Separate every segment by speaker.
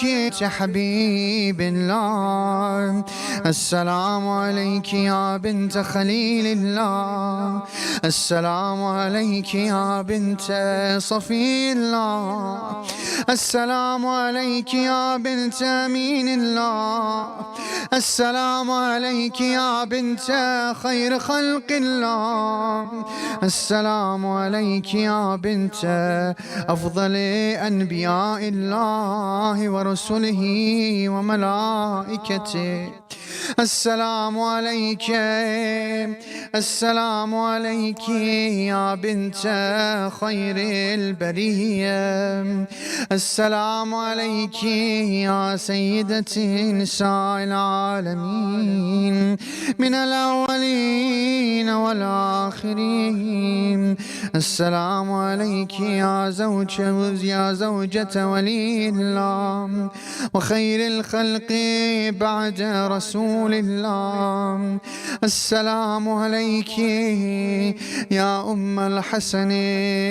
Speaker 1: يا حبيب الله. السلام عليك يا بنت خليل الله. السلام عليك يا بنت صفي الله. السلام عليك يا بنت أمين الله. السلام عليك يا بنت خير خلق الله. السلام عليك يا بنت أفضل أنبياء الله ورسله وملائكته. السلام عليك. السلام عليك يا بنت خير البرية. السلام عليك يا سيدتي نساء العالمين من الأولين والآخرين. السلام عليك يا زوجة ولي الله وخير الخلق بعد رسول الله. السلام عليك يا أم الحسن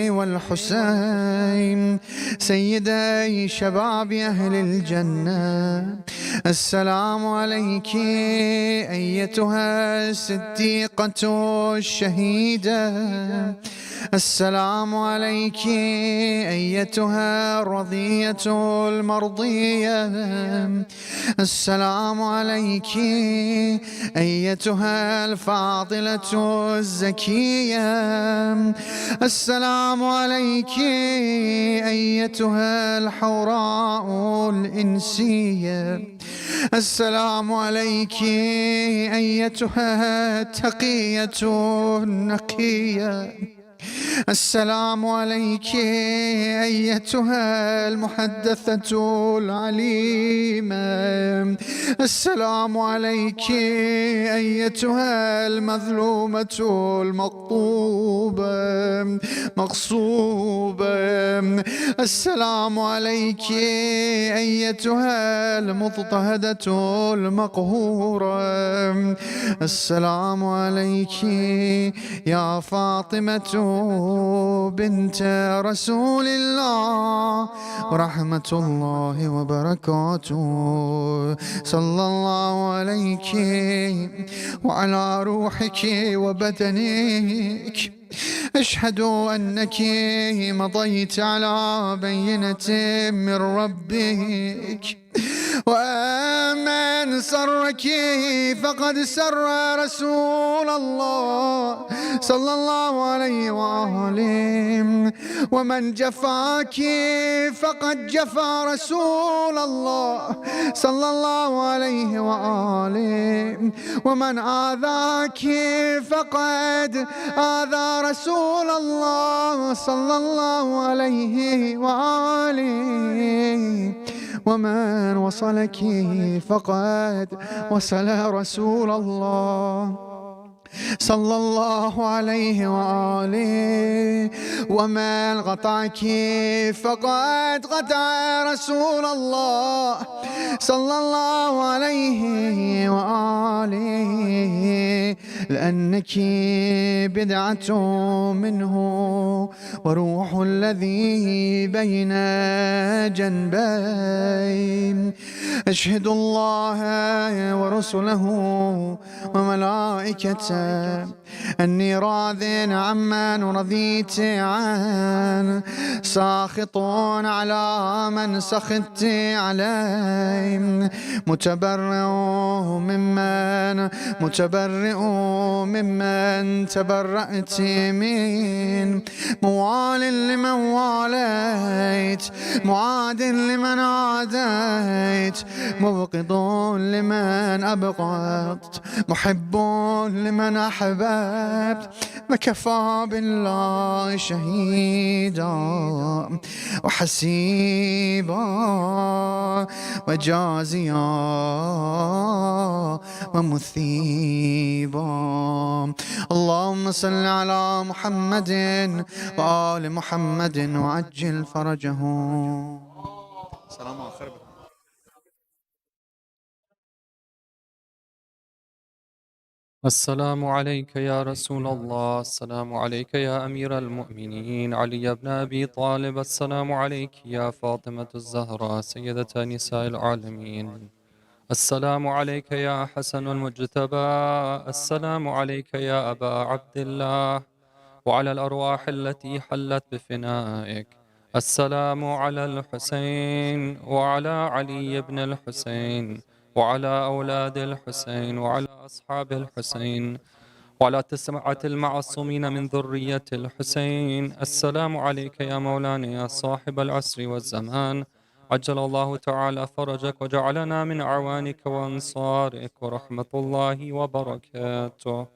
Speaker 1: والحسين سيدي شباب أهل الجنة. السلام عليك أيتها الصديقة الشهيدة. السلام عليك أيتها الرضية المرضية. السلام عليك أيتها الفاضلة الزكية. السلام عليك أيتها الحوراء الإنسية. السلام عليك أيتها التقية النقية. السلام عليك أيتها المحدثة العليمة. السلام عليك أيتها المظلومة المغصوبة. السلام عليك أيتها المضطهدة المقهورة. السلام عليك يا فاطمة بنت رسول الله ورحمة الله وبركاته. صلى الله عليك وعلى روحك وبدنك. أشهد أنك مضيت على بينة من ربك. ومن سرك فقد سر رسول الله صلى الله عليه وآله. ومن جفاك فقد جفا رسول الله صلى الله عليه وآله. ومن آذاك فقد آذى رسول الله صلى الله عليه وآله. ومن وصلك فقد وصل رسول الله صلى الله عليه وآله. ومن قطعك فقد قطع رسول الله صلى الله عليه وآله. لأنك بدعة منه وروح الذي بين جنبين. أشهد الله ورسله وملائكته أني راض عمن رضيت عنه ساخط على من سخطت عليه متبرئ ممن تبرأت من موال لمن واليت معاد لمن عاديت مبغض لمن أبغضت محب لمن أحببت. وكفى بالله شهيدا وحسيبا وجازيا ومثيبا. اللهم صل على محمد وآل محمد وعجل فرجهم. سلام آخر.
Speaker 2: السلام عليك يا رسول الله، السلام عليك يا أمير المؤمنين علي بن أبي طالب، السلام عليك يا فاطمة الزهراء سيدة نساء العالمين، السلام عليك يا حسن المجتبى، السلام عليك يا أبا عبد الله، وعلى الأرواح التي حلت بفنائك، السلام على الحسين وعلى علي بن الحسين وعلى أولاد الحسين وعلى أصحاب الحسين وعلى 9 المعصومين من ذرية الحسين. السلام عليك يا مولانا يا صاحب العصر والزمان، عجل الله تعالى فرجك وجعلنا من أعوانك وأنصارك، ورحمة الله وبركاته.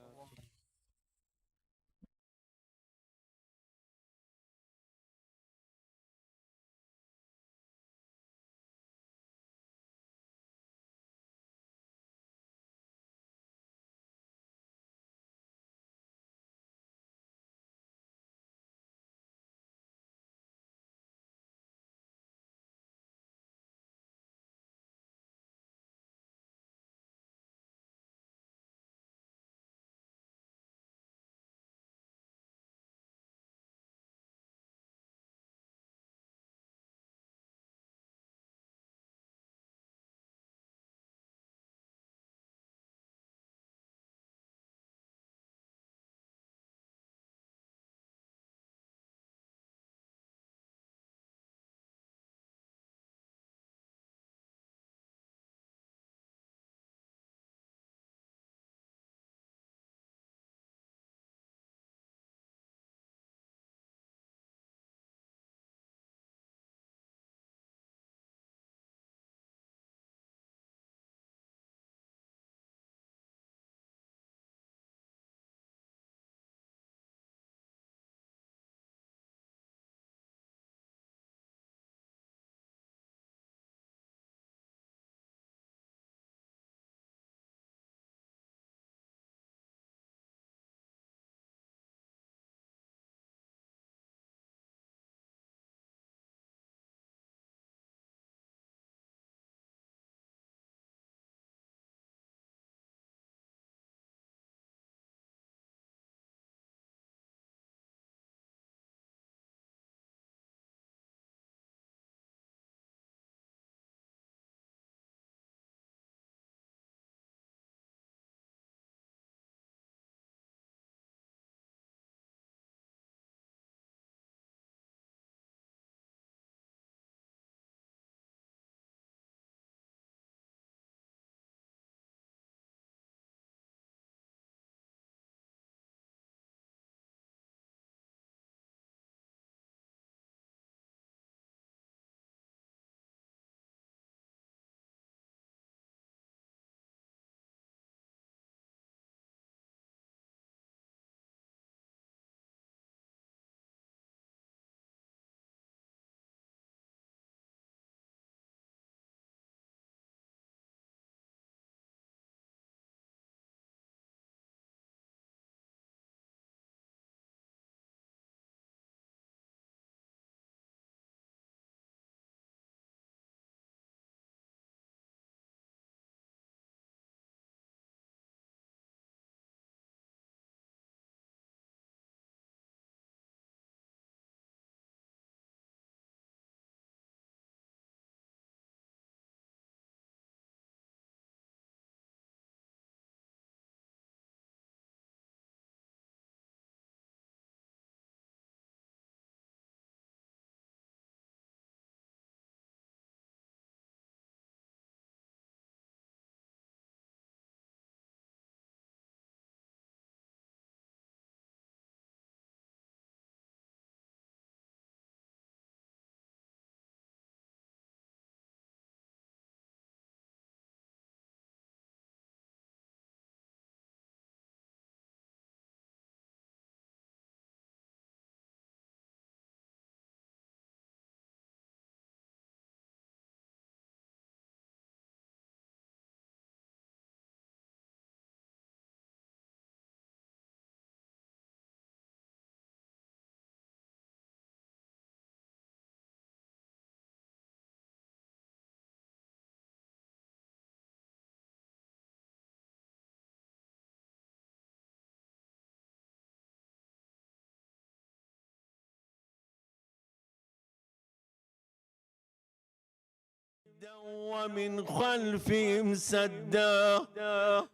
Speaker 3: ومن خلفهم سدا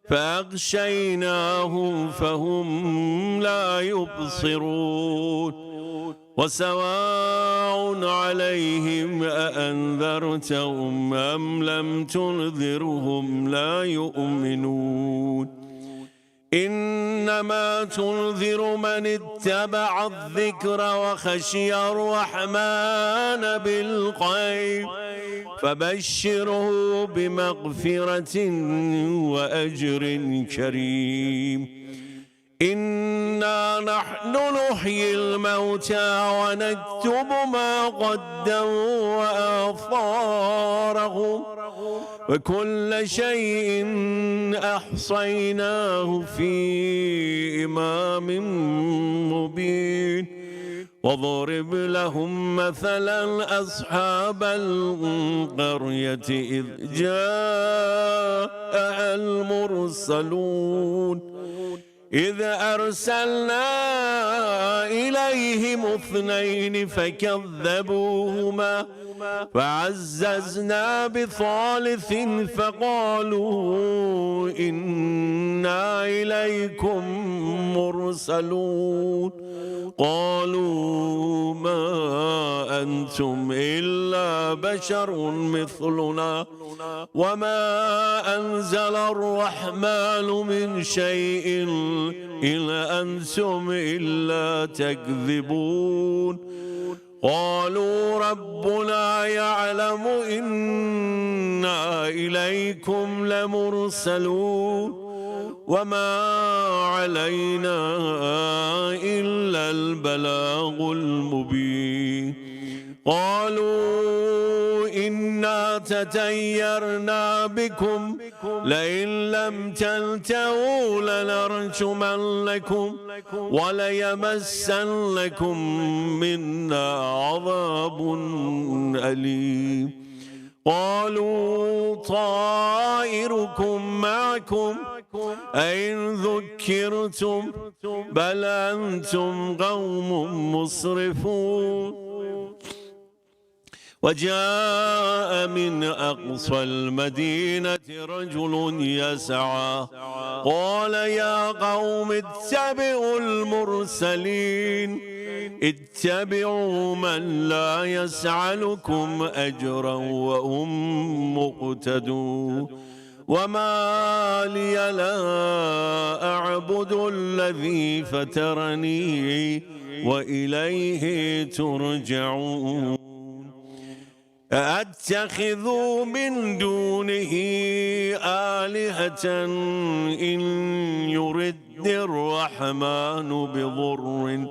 Speaker 3: فأغشيناهم فهم لا يبصرون وسواء عليهم أأنذرتهم أم لم تنذرهم لا يؤمنون إنما تنذر من اتبع الذكر وخشي الرحمن بالغيب فبشره بمغفرة وأجر كريم إنا نحن نحيي الموتى ونكتب ما قدموا وآثارهم وكل شيء أحصيناه في إمام مبين واضرب لهم مثلا أصحاب القرية إذ جاءها المرسلون إذ أرسلنا إليهم 2 فكذبوهما فعززنا بثالث فقالوا إنا إليكم مرسلون قالوا ما أنتم إلا بشر مثلنا وما أنزل الرحمن من شيء إن أنتم إلا تكذبون قالوا ربنا يعلم إنا إليكم لمرسلون وما علينا إلا البلاغ المبين قالوا إنا تطيرنا بكم لئن لم تنتهوا لنرجمنكم وليمسنكم منا عذاب أليم قالوا طائركم معكم أئن ذكرتم بل أنتم قوم مسرفون وجاء من أقصى المدينة رجل يسعى قال يا قوم اتبعوا المرسلين اتبعوا من لا يسألكم أجرا وهم مقتدون وما لي لا أعبد الذي فترني وإليه ترجعون أتخذوا من دونه آلهة إن يرد الرحمن بضر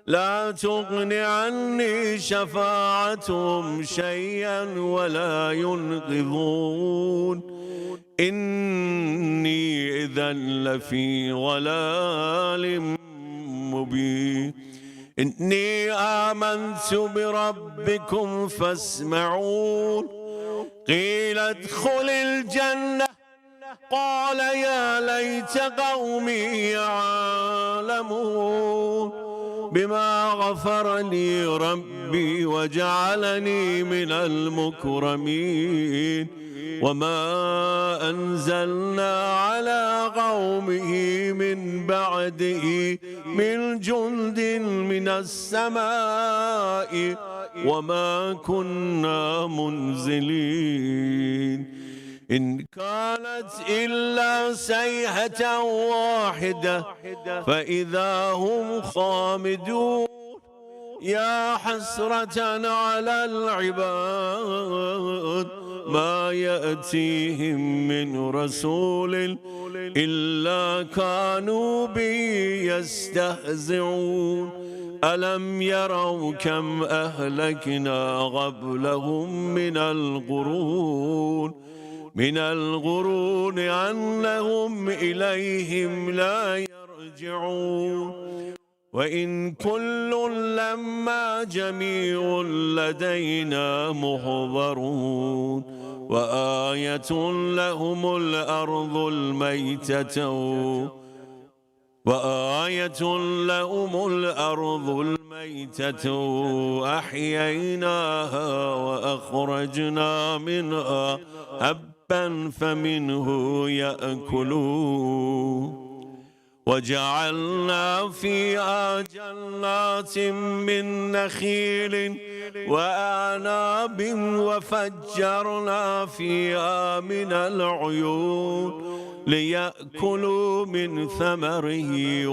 Speaker 3: لا تغن عني شفاعتهم شيئا ولا ينقذون إني إذا لفي ضلال مبين إني آمنت بربكم فاسمعون قيل ادخل الجنة قال يا ليت قومي يعلمون بما غفر لي ربي وجعلني من المكرمين وما أنزلنا على قومه من بعده من جند من السماء وما كنا منزلين إن كانت إلا صيحة واحدة فإذا هم خامدون يا حسرة على العباد ما يأتيهم من رسول إلا كانوا به يستهزئون ألم يروا كم أهلكنا قبلهم من القرون أنهم إليهم لا يرجعون وإن كل لما جميع لدينا محضرون وآية لهم الأرض الميتة وآية لهم الأرض الميتة أحييناها وأخرجنا منها حبا فمنه يأكلون وجعلنا فيها جنات من نخيل وأعناب وفجرنا فيها من العيون ليأكلوا من ثمره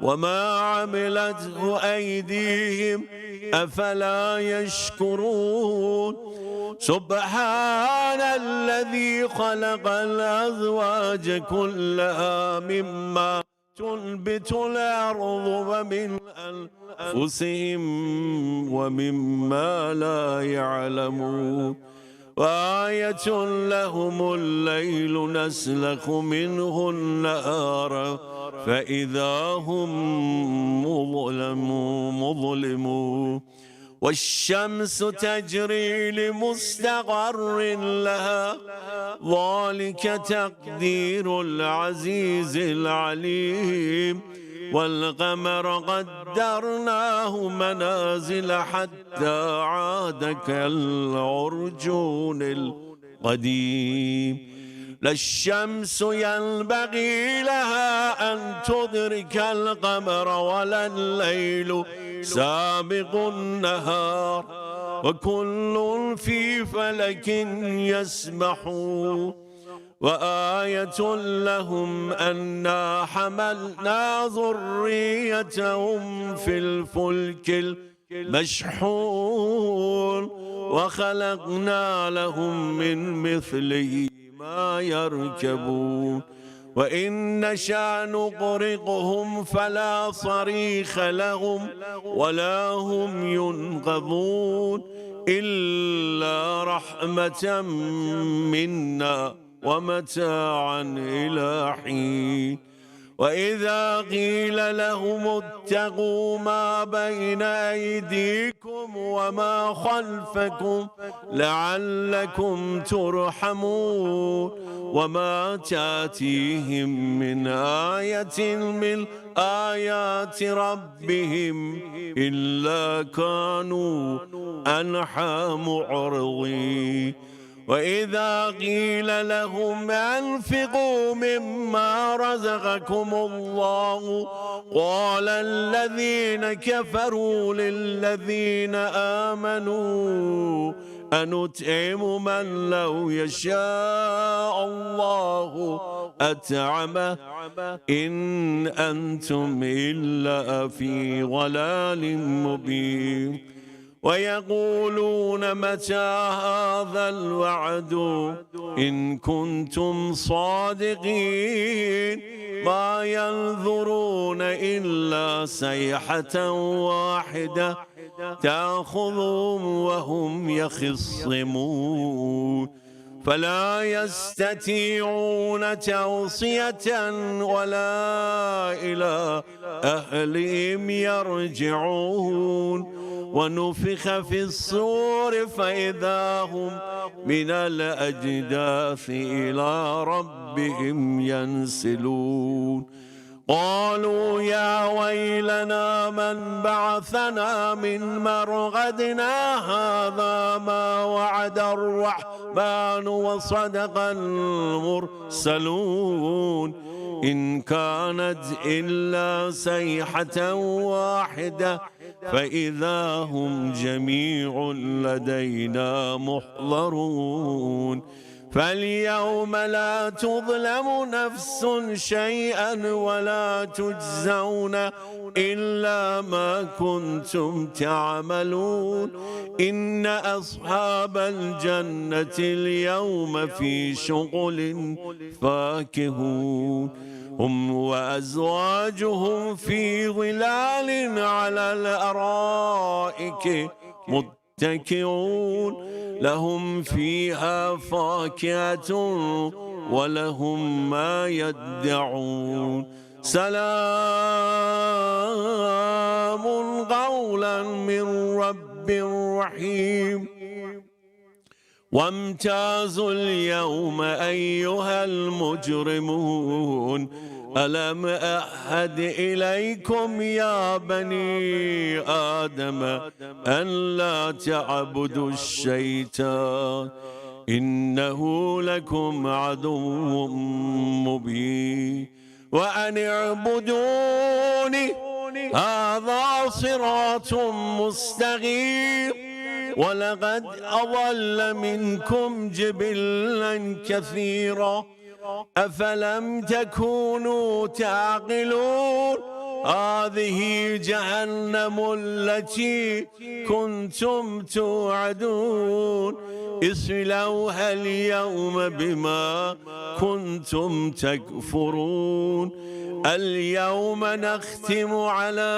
Speaker 3: وما عملته أيديهم أفلا يشكرون سبحان الذي خلق الأزواج كلها مما تنبت الأرض ومن أنفسهم ومما لا يعلمون وآية لهم الليل نسلخ منه النهار فإذا هم مظلمون والشمس تجري لمستقر لها ذلك تقدير العزيز العليم والقمر قدرناه منازل حتى عاد كالعرجون القديم لا الشمس ينبغي لها أن تدرك القمر ولا الليل سابق النهار وكل في فلك يسبحون وآية لهم أنا حملنا ذريتهم في الفلك المشحون وخلقنا لهم من مثله ما يركبون وإن نشأ نغرقهم فلا صريخ لهم ولا هم ينقذون إلا رحمة منا ومتاعا إلى حين وإذا قيل لهم اتقوا ما بين أيديكم وما خلفكم لعلكم ترحمون وما تأتيهم من آية من آيات ربهم إلا كانوا عنها معرضين وإذا قيل لهم أنفقوا مما رزقكم الله قال الذين كفروا للذين آمنوا أنطعم من لو يشاء الله أطعمه إن أنتم إلا في ضلال مبين ويقولون متى هذا الوعد إن كنتم صادقين ما ينظرون إلا صيحة واحدة تأخذهم وهم يخصمون فلا يستطيعون توصية ولا إلى أهلهم يرجعون ونفخ في الصور فإذا هم من الأجداث إلى ربهم ينسلون قالوا يا ويلنا من بعثنا من مرقدنا هذا ما وعد الرحمن وصدق المرسلون إن كانت إلا صيحة واحدة فإذا هم جميع لدينا محضرون فاليوم لا تظلم نفس شيئا ولا تجزون إلا ما كنتم تعملون إن أصحاب الجنة اليوم في شغل فاكهون هم وأزواجهم في ظلال على الأرائك متكئون لهم فيها فاكهة ولهم ما يدعون سلام قولا من رب رحيم وامتازوا اليوم أيها المجرمون ألم أعهد إليكم يا بني آدم أن لا تعبدوا الشيطان إنه لكم عدو مبين وأن اعبدوني هذا صراط مستقيم ولقد أضل منكم جبلا كثيرا أفلم تكونوا تعقلون هذه جهنم التي كنتم توعدون اصلوها اليوم بما كنتم تكفرون اليوم نختم على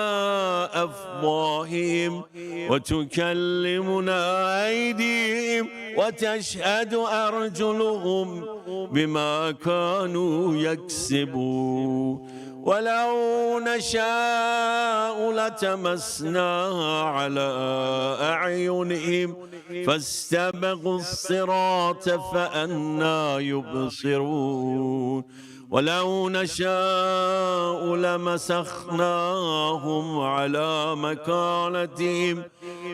Speaker 3: أفواههم وتكلمنا أيديهم وتشهد أرجلهم بما كانوا يكسبون ولو نشاء لتمسنا على أعينهم فاستبقوا الصراط فأنى يبصرون ولو نشاء لمسخناهم على مكانتهم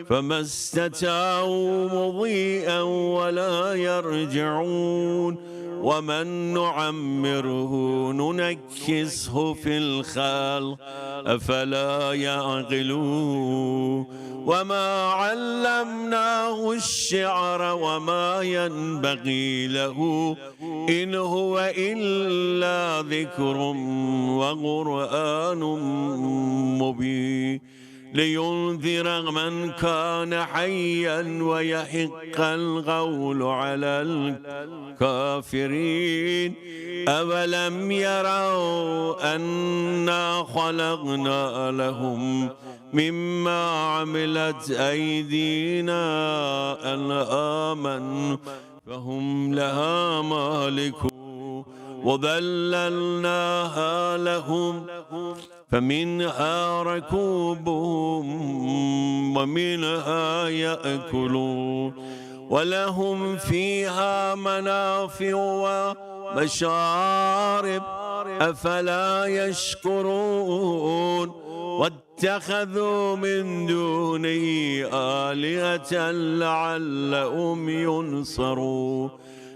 Speaker 3: فما استطاعوا مضيئا ولا يرجعون ومن نعمره ننكسه في الخلق أفلا يعقلون وما علمناه الشعر وما ينبغي له إن هو إلا ذكر وقرآن مبين لينذر من كان حيا ويحق القول على الكافرين أولم يروا أنا خلقنا لهم مما عملت أيدينا أنعاما فهم لها مالكون وذللناها لهم فمنها ركوبهم ومنها يأكلون ولهم فيها منافع ومشارب أفلا يشكرون واتخذوا من دونه آلهة لعلهم ينصرون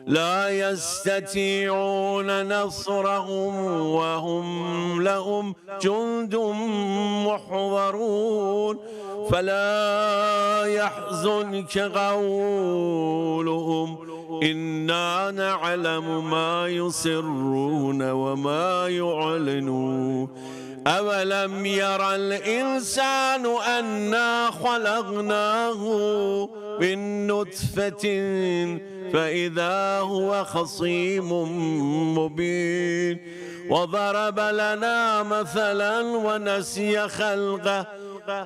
Speaker 3: لا يستطيعون نصرهم وهم لهم جند محضرون فلا يحزنك قولهم إنا نعلم ما يسرون وما يعلنون أولم يرى الإنسان أنا خلقناه من نطفة فإذا هو خصيم مبين وضرب لنا مثلا ونسي خلقه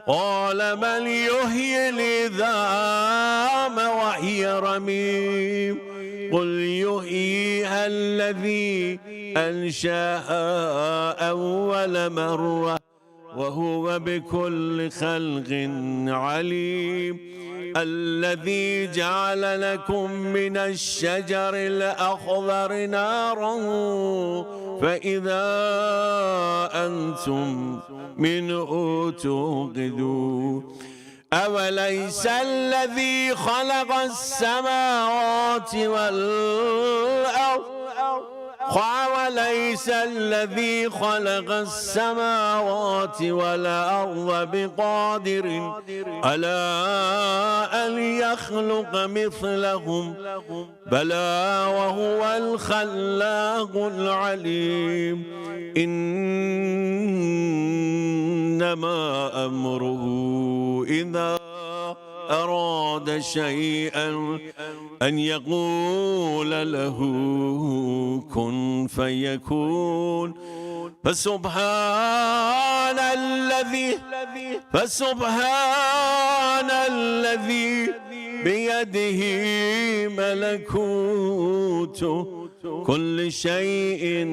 Speaker 3: قال من يحيي العظام وهي رميم قل يحييها الذي أنشأها أول مرة وهو بكل خلق عليم الذي جعل لكم من الشجر الأخضر نارا فإذا أنتم منه توقدون أوليس الذي خلق السماوات والأرض أوليس الذي خلق السماوات والأرض بقادر على أن يخلق مثلهم بلى وهو الخلاق العليم إنما أمره إذا أراد شيئا أن يقول له كن فيكون فسبحان الذي بيده ملكوت كل شيء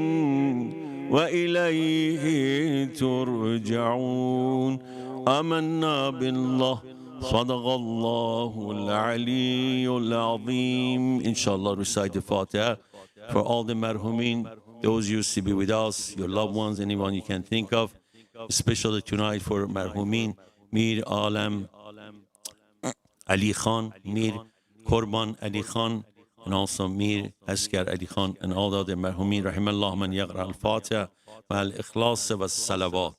Speaker 3: وإليه ترجعون آمنا بالله صدق الله العلي العظيم. Inshallah, recite the Fatiha for all the marhumin, those used to be with us, your loved ones, anyone you can think of, especially tonight for marhumin, Mir Alam Ali Khan, Mir Korban Ali Khan, and also Mir Askar Ali Khan, and all the other marhumin. Rahimallah man yaqra al-Fatiha wa al-Ikhlas wa salawat.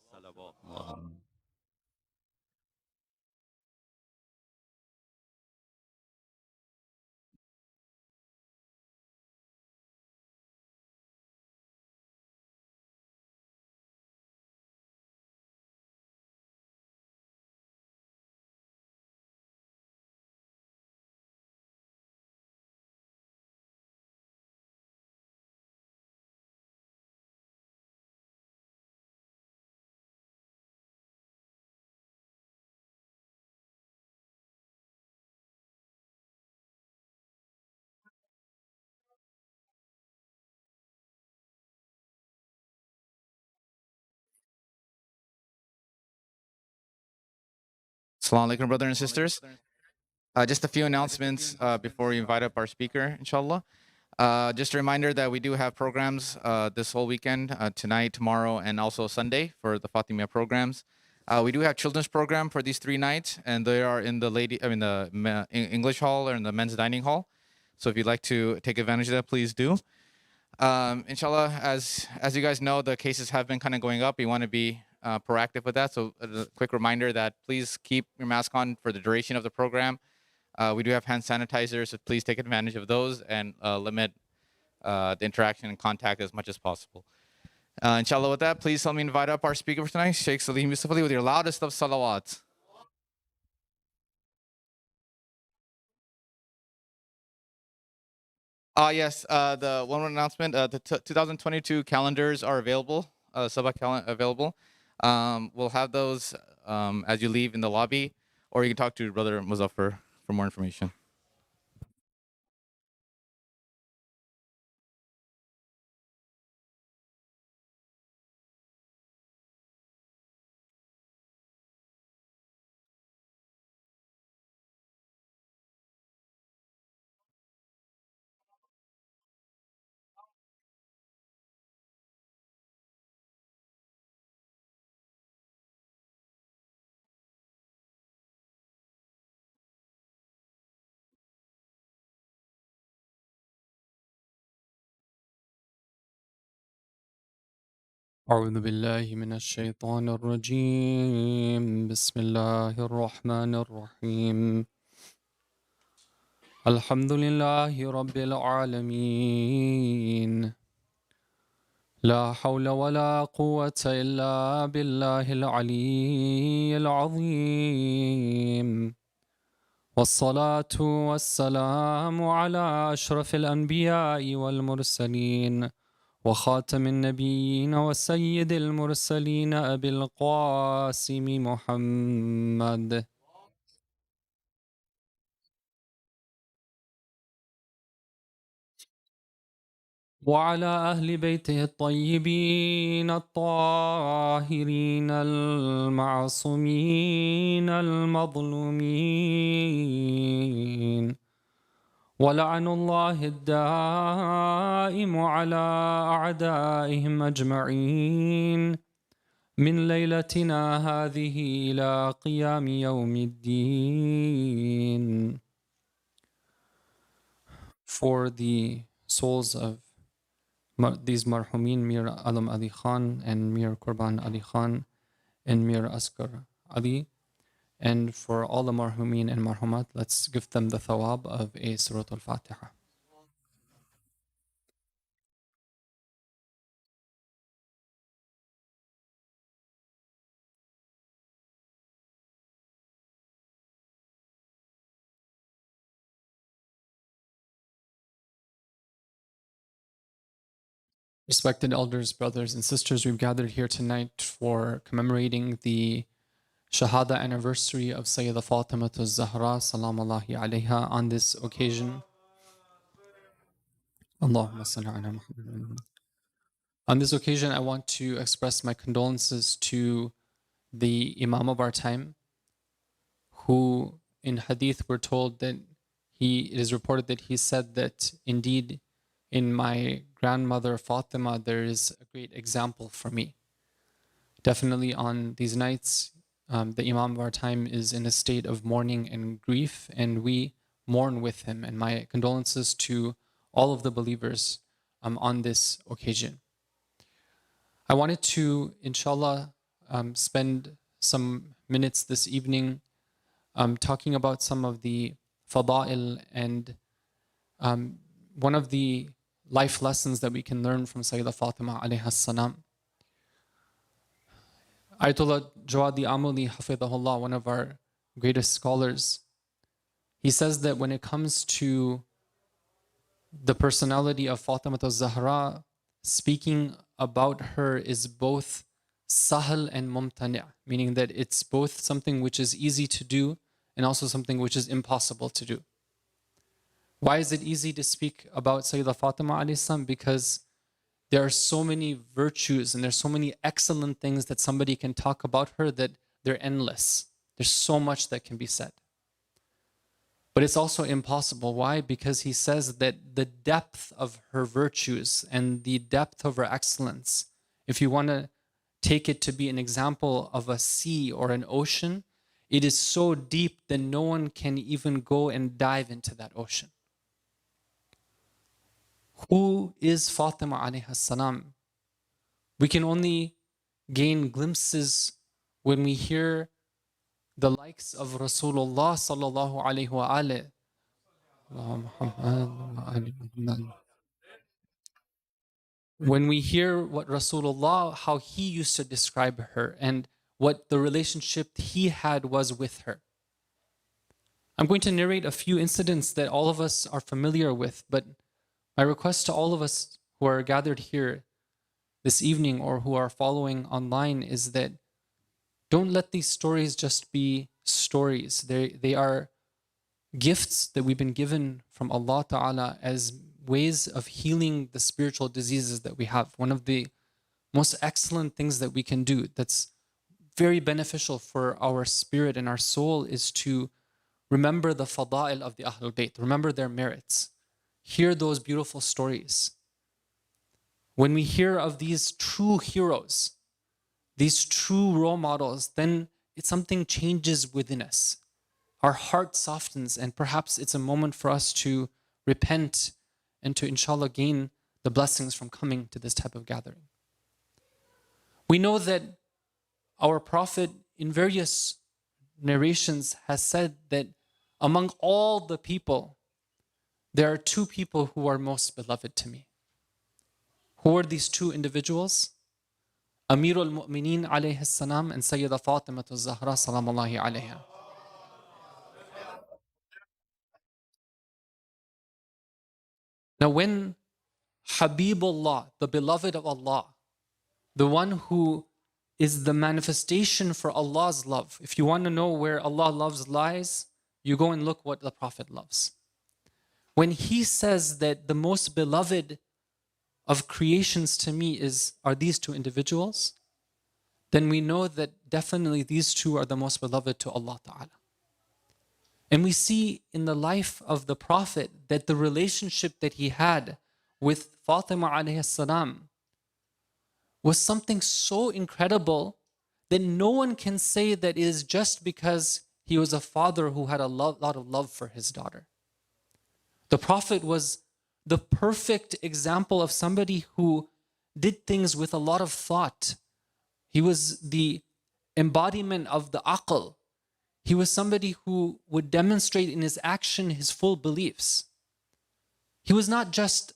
Speaker 4: Assalamu alaikum, brothers and sisters. Just a few announcements before we invite up our speaker, inshallah. Just a reminder that we do have programs this whole weekend, tonight, tomorrow, and also Sunday for the Fatimiyyah programs. We do have children's program for these 3 nights, and they are in the English hall or in the men's dining hall. So if you'd like to take advantage of that, please do. Inshallah, as you guys know, the cases have been kind of going up. We want to be proactive with that. So a quick reminder that please keep your mask on for the duration of the program. We do have hand sanitizers, so please take advantage of those and limit the interaction and contact as much as possible. Inshallah, with that, please help me invite up our speaker for tonight, Sheikh Salim Yusufali, with your loudest of salawat. Yes, the one announcement, the 2022 calendars are available, Saba calendar available. We'll have those as you leave in the lobby, or you can talk to Brother Muzaffar for more information.
Speaker 2: أعوذ بالله من الشيطان الرجيم. بسم الله الرحمن الرحيم. الحمد لله رب العالمين. لا حول ولا قوة إلا بالله العلي العظيم. والصلاة والسلام على أشرف الأنبياء والمرسلين وخاتم النبيين وسيد المرسلين أبي القاسم محمد وعلى أهل بيته الطيبين الطاهرين المعصومين المظلومين ولعن الله الدائم على أعدائهم أجمعين من ليلتنا هذه إلى قيام يوم الدين. For the souls of these marhumin, Mir Alam Ali Khan and Mir Qurban Ali Khan and Mir Askar Ali, and for all the marhumin and marhumat, let's give them the thawab of a Surat al-Fatiha. Respected elders, brothers, and sisters, we've gathered here tonight for commemorating the Shahada anniversary of Sayyida Fatima Zahra Salam Allahi alayha. On this occasion, Allahumma salli ala Muhammad. On this occasion, I want to express my condolences to the Imam of our time, who in hadith we're told that it is reported that he said that indeed in my grandmother Fatima there is a great example for me. Definitely on these nights, the Imam of our time is in a state of mourning and grief, and we mourn with him. And my condolences to all of the believers on this occasion. I wanted to, inshallah, spend some minutes this evening talking about some of the fada'il and one of the life lessons that we can learn from Sayyidah Fatima alayha salam. Ayatollah Jawadi Amuli Hafidahullah, one of our greatest scholars, he says that when it comes to the personality of Fatima al-Zahra, speaking about her is both sahl and mumtani', meaning that it's both something which is easy to do and also something which is impossible to do. Why is it easy to speak about Sayyidah Fatima alayhi salam? Because there are so many virtues and there's so many excellent things that somebody can talk about her that they're endless. There's so much that can be said. But it's also impossible. Why? Because he says that the depth of her virtues and the depth of her excellence, if you want to take it to be an example of a sea or an ocean, it is so deep that no one can even go and dive into that ocean. Who is Fatima alayha salam? We can only gain glimpses when we hear the likes of Rasulullah sallallahu alayhi wa alayhi. When we hear what Rasulullah, how he used to describe her and what the relationship he had was with her. I'm going to narrate a few incidents that all of us are familiar with, but my request to all of us who are gathered here this evening or who are following online is that don't let these stories just be stories. They are gifts that we've been given from Allah Ta'ala as ways of healing the spiritual diseases that we have. One of the most excellent things that we can do that's very beneficial for our spirit and our soul is to remember the fada'il of the Ahlul Bayt, remember their merits. Hear those beautiful stories. When we hear of these true heroes, these true role models, then something changes within us. Our heart softens, and perhaps it's a moment for us to repent and to, inshallah, gain the blessings from coming to this type of gathering. We know that our Prophet, in various narrations, has said that among all the people, there are two people who are most beloved to me. Who are these two individuals? Amirul Mu'mineen alayhi salam and Sayyidah Fatima al-Zahra salamullahi alayha. Now when Habibullah, the beloved of Allah, the one who is the manifestation for Allah's love, if you want to know where Allah loves lies, you go and look what the Prophet loves. When he says that the most beloved of creations to me are these two individuals, then we know that definitely these two are the most beloved to Allah Ta'ala. And we see in the life of the Prophet that the relationship that he had with Fatima alayhi salam was something so incredible that no one can say that it is just because he was a father who had a lot of love for his daughter. The Prophet was the perfect example of somebody who did things with a lot of thought. He was the embodiment of the aql. He was somebody who would demonstrate in his action his full beliefs. He was not just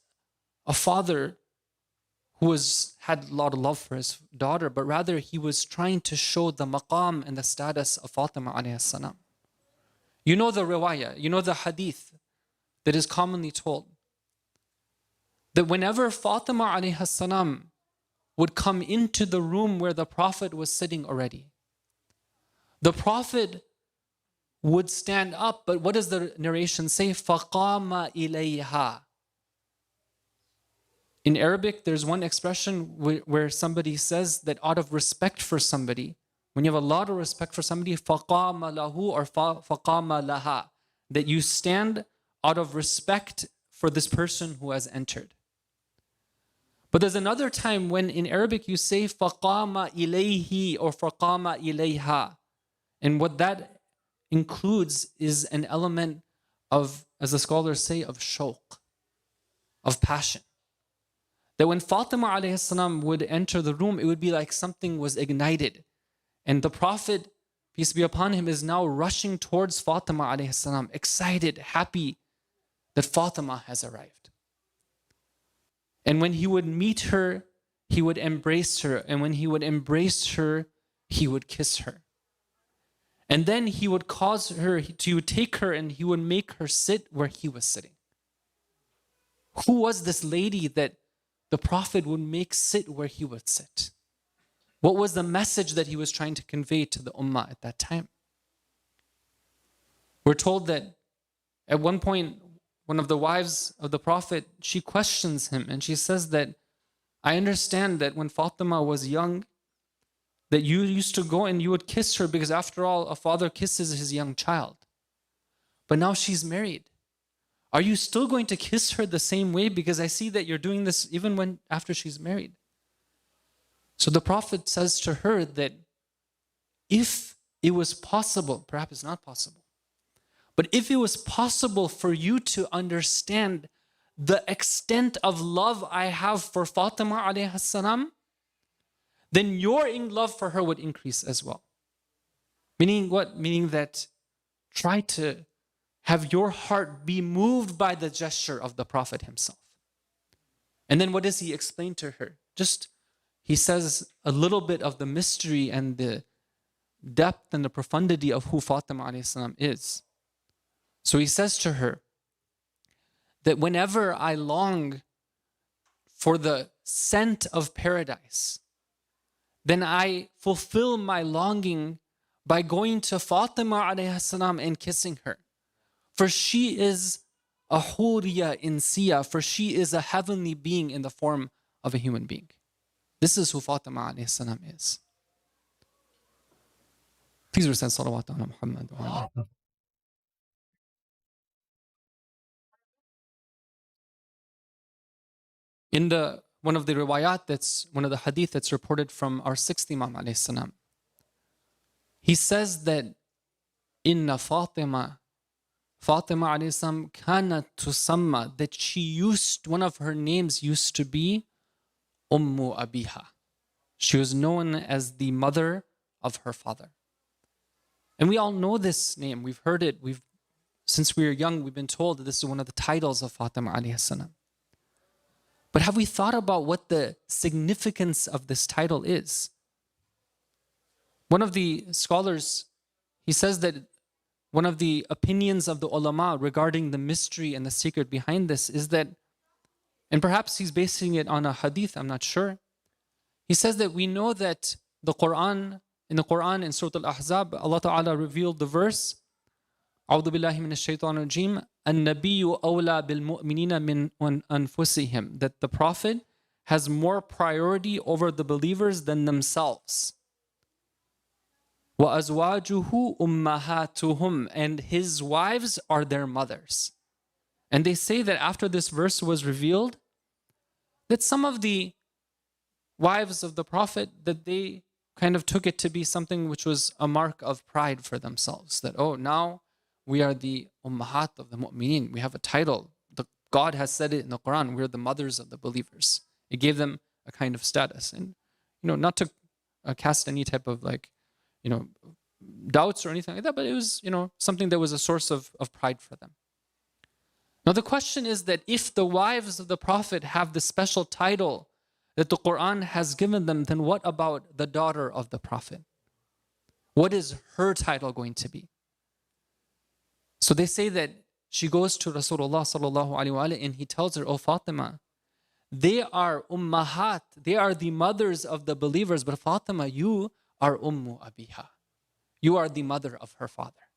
Speaker 2: a father who had a lot of love for his daughter, but rather he was trying to show the maqam and the status of Fatima alayhi salam. You know the riwayah, you know the hadith that is commonly told, that whenever Fatima alayhi salam would come into the room where the Prophet was sitting already, the Prophet would stand up, but what does the narration say? فَقَامَ إِلَيْهَا. In Arabic, there's one expression where somebody says that out of respect for somebody, when you have a lot of respect for somebody, فَقَامَ لَهُ or فَقَامَ لَهَا, that you stand out of respect for this person who has entered. But there's another time when in Arabic you say فَقَامَ إِلَيْهِ or فَقَامَ إِلَيْهَا. And what that includes is an element of, as the scholars say, of shawq, of passion. That when Fatima alayhi salam would enter the room, it would be like something was ignited. And the Prophet, peace be upon him, is now rushing towards Fatima alayhi salam, excited, happy that Fatima has arrived. And when he would meet her, he would embrace her. And when he would embrace her, he would kiss her. And then he would cause her, he would take her and he would make her sit where he was sitting. Who was this lady that the Prophet would make sit where he would sit? What was the message that he was trying to convey to the ummah at that time? We're told that at one point, one of the wives of the Prophet, she questions him and she says that, I understand that when Fatima was young, that you used to go and you would kiss her because after all, a father kisses his young child. But now she's married. Are you still going to kiss her the same way? Because I see that you're doing this even after she's married. So the Prophet says to her that if it was possible, perhaps it's not possible, but if it was possible for you to understand the extent of love I have for Fatima alayhi salam, then your love for her would increase as well. Meaning what? Meaning that try to have your heart be moved by the gesture of the Prophet himself. And then what does he explain to her? He says a little bit of the mystery and the depth and the profundity of who Fatima alayhi salam is. So he says to her that whenever I long for the scent of paradise, then I fulfill my longing by going to Fatima alayhi salam and kissing her. For she is a huriya insiya, for she is a heavenly being in the form of a human being. This is who Fatima alayhi salam is. Please recite salawat ala Muhammad wa ala. In one of the riwayat, one of the hadith that's reported from our sixth Imam alayhi salam, he says that inna Fatima alayhi salam kanat tusamma, that one of her names used to be Ummu Abiha. She was known as the mother of her father. And we all know this name. We've heard it. Since we were young, we've been told that this is one of the titles of Fatima alayhi salam. But have we thought about what the significance of this title is? One of the scholars, he says that one of the opinions of the ulama regarding the mystery and the secret behind this is that, and perhaps he's basing it on a hadith, I'm not sure. He says that we know that in the Quran, in Surah Al-Ahzab, Allah Ta'ala revealed the verse, أعوذ بالله من الشيطان الرجيم النبي أولى بالمؤمنين من أنفسهم, that the Prophet has more priority over the believers than themselves. وَأَزْوَاجُهُ أُمَّهَاتُهُمْ, and his wives are their mothers. And they say that after this verse was revealed, that some of the wives of the Prophet, that they kind of took it to be something which was a mark of pride for themselves. That, oh, now we are the ummahat of the mu'mineen. We have a title. God has said it in the Quran. We're the mothers of the believers. It gave them a kind of status. And, not to cast any type of doubts or anything like that, but it was, something that was a source of pride for them. Now the question is that if the wives of the Prophet have the special title that the Quran has given them, then what about the daughter of the Prophet? What is her title going to be? So they say that she goes to Rasulullah sallallahu alaihi wasallam and he tells her, "Oh Fatima, they are ummahat, they are the mothers of the believers, but Fatima, you are ummu abiha. You are the mother of her father."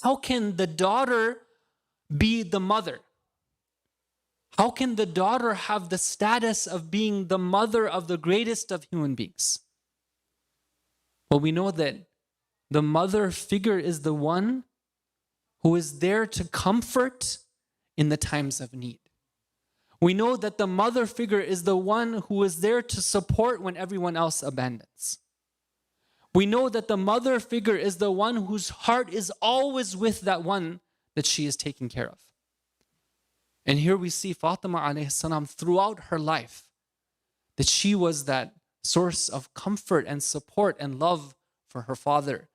Speaker 2: How can the daughter be the mother? How can the daughter have the status of being the mother of the greatest of human beings? Well, we know that the mother figure is the one who is there to comfort in the times of need. We know that the mother figure is the one who is there to support when everyone else abandons. We know that the mother figure is the one whose heart is always with that one that she is taking care of. And here we see Fatima alayhi salam throughout her life, that she was that source of comfort and support and love for her father,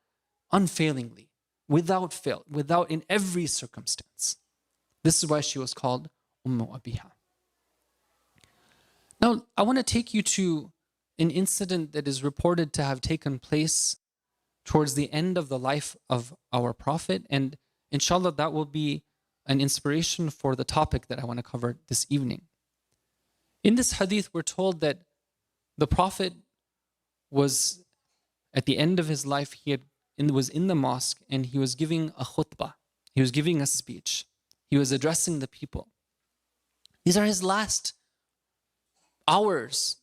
Speaker 2: unfailingly, without fail, without in every circumstance. This is why she was called Ummu Abiha. Now, I want to take you to an incident that is reported to have taken place towards the end of the life of our Prophet, and inshallah that will be an inspiration for the topic that I want to cover this evening. In this hadith, we're told that the Prophet was, at the end of his life, was in the mosque and he was giving a khutbah. He was giving a speech. He was addressing the people. These are his last hours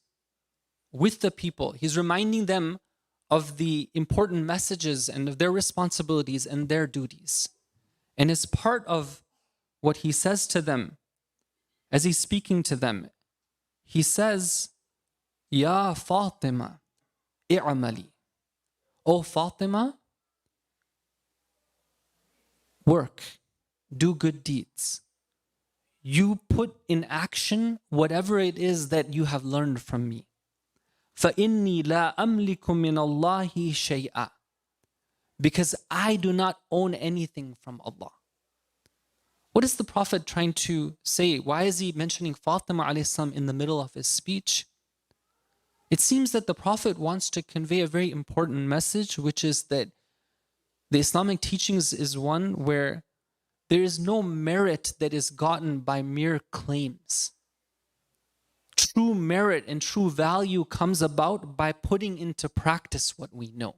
Speaker 2: with the people. He's reminding them of the important messages and of their responsibilities and their duties. And as part of what he says to them, as he's speaking to them, he says, Ya Fatima, i'amali. O Fatima, work, do good deeds. You put in action whatever it is that you have learned from me. فَإِنِّي لَا أَمْلِكُ مِنَ اللَّهِ شَيْئًا. Because I do not own anything from Allah. What is the Prophet trying to say? Why is he mentioning Fatima alayhi salam in the middle of his speech? It seems that the Prophet wants to convey a very important message, which is that the Islamic teachings is one where there is no merit that is gotten by mere claims. True merit and true value comes about by putting into practice what we know.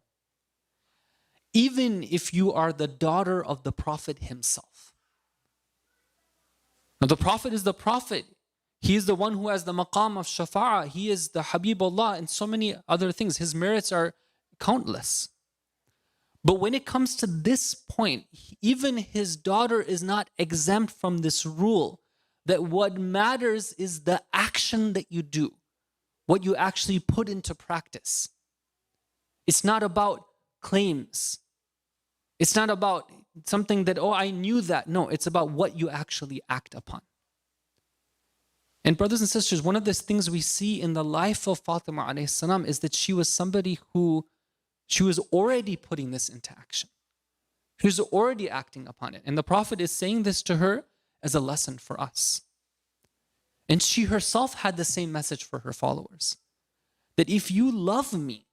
Speaker 2: Even if you are the daughter of the Prophet himself. Now, the Prophet is the Prophet. He is the one who has the maqam of shafa'ah. He is the Habibullah and so many other things. His merits are countless. But when it comes to this point, even his daughter is not exempt from this rule that what matters is the action that you do, what you actually put into practice. It's not about claims. It's not about something that, oh, I knew that. No, it's about what you actually act upon. And brothers and sisters, one of the things we see in the life of Fatima alayhi salam is that she was somebody who, she was already putting this into action. She was already acting upon it. And the Prophet is saying this to her as a lesson for us. And she herself had the same message for her followers. That if you love me,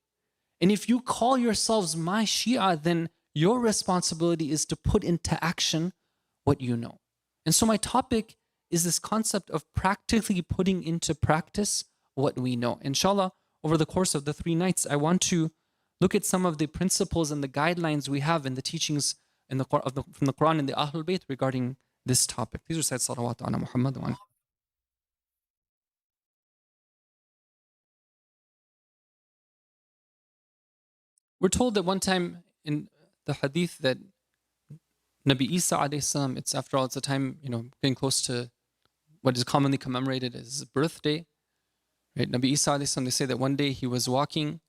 Speaker 2: and if you call yourselves my Shia, then your responsibility is to put into action what you know. And so my topic is this concept of practically putting into practice what we know. Inshallah, over the course of the 3 nights, I want to look at some of the principles and the guidelines we have in the teachings from the Quran and the Ahlul Bayt regarding this topic. Please recite salawat ala Muhammad wa ala. We're told that one time in the hadith that Nabi Isa alayhi salam, it's after all, it's a time, getting close to what is commonly commemorated as his birthday. Right? Nabi Isa alayhi salam, they say that one day he was walking